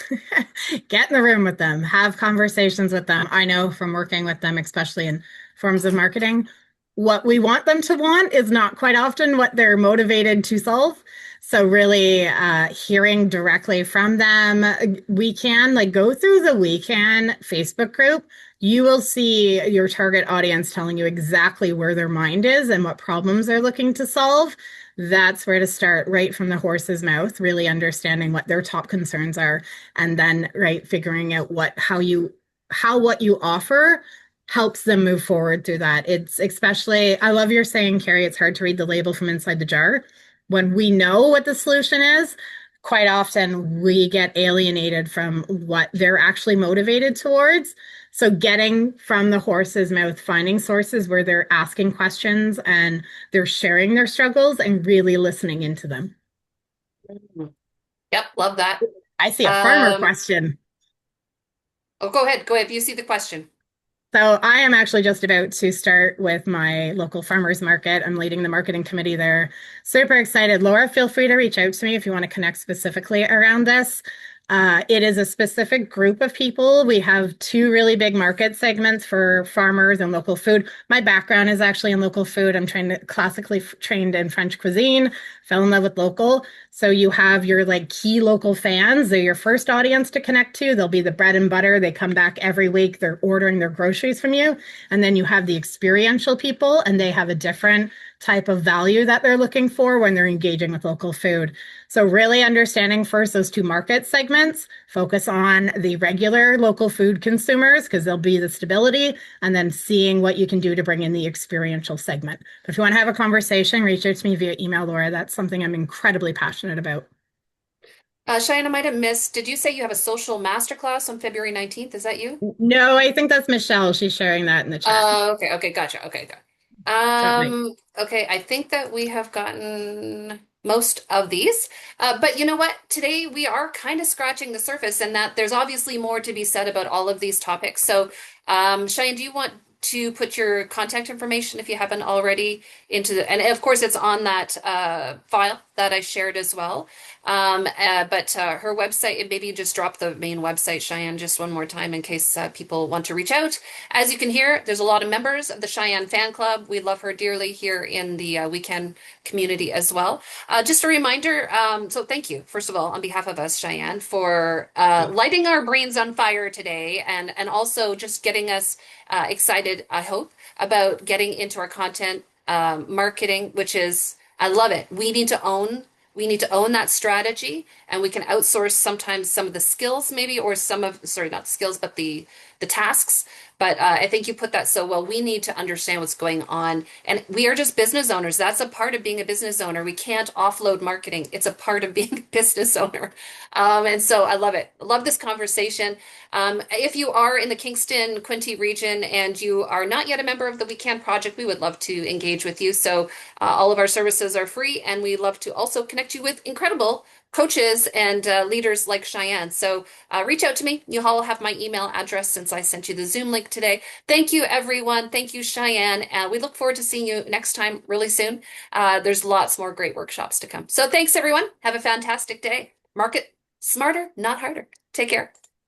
Get in the room with them, have conversations with them. I know from working with them, especially in forms of marketing, what we want them to want is not quite often what they're motivated to solve. So really hearing directly from them, we can like go through the We Can Facebook group. You will see your target audience telling you exactly where their mind is and what problems they're looking to solve. That's where to start, right from the horse's mouth, really understanding what their top concerns are, and then right figuring out how what you offer helps them move forward through that. It's especially, I love your saying, Carrie, it's hard to read the label from inside the jar. When we know what the solution is, quite often we get alienated from what they're actually motivated towards. So getting from the horse's mouth, finding sources where they're asking questions and they're sharing their struggles and really listening into them. Yep, love that. I see a farmer Um, question. oh, go ahead. Go ahead. You see the question. So I am actually just about to start with my local farmers market. I'm leading the marketing committee there. Super excited. Laura, feel free to reach out to me if you want to connect specifically around this. It is a specific group of people. We have two really big market segments for farmers and local food. My background is actually in local food. I'm classically trained in French cuisine, fell in love with local. So you have your like key local fans. They're your first audience to connect to. They'll be the bread and butter. They come back every week. They're ordering their groceries from you. And then you have the experiential people, and they have a different type of value that they're looking for when they're engaging with local food. So really understanding first those two market segments, focus on the regular local food consumers because there'll be the stability, and then seeing what you can do to bring in the experiential segment. But if you want to have a conversation, reach out to me via email, Laura. That's something I'm incredibly passionate about. Cheyenne, I might have missed. Did you say you have a social masterclass on February 19th? Is that you? No, I think that's Michelle. She's sharing that in the chat. Okay, okay, gotcha. Okay, good. Drop me. Okay, I think that we have gotten most of these. But you know what? Today we are kind of scratching the surface, and that there's obviously more to be said about all of these topics. So, Cheyenne, do you want to put your contact information if you haven't already and of course it's on that file that I shared as well. But her website, and maybe you just drop the main website, Cheyenne, just one more time in case people want to reach out. As you can hear, there's a lot of members of the Cheyenne fan club. We love her dearly here in the Weekend community as well. Just a reminder, so thank you, first of all, on behalf of us, Cheyenne, for lighting our brains on fire today and also just getting us excited, I hope, about getting into our content marketing, which is, I love it. We need to own that strategy, and we can outsource sometimes some of the skills maybe, or sorry, not skills, but the tasks. But I think you put that so well. We need to understand what's going on. And we are just business owners. That's a part of being a business owner. We can't offload marketing. It's a part of being a business owner. And so I love it. I love this conversation. If you are in the Kingston, Quinte region and you are not yet a member of the We Can Project, we would love to engage with you. So all of our services are free, and we love to also connect you with incredible coaches and leaders like Cheyanne. So reach out to me. You all have my email address since I sent you the Zoom link today. Thank you, everyone. Thank you, Cheyanne. We look forward to seeing you next time really soon. There's lots more great workshops to come. So thanks, everyone. Have a fantastic day. Market smarter, not harder. Take care.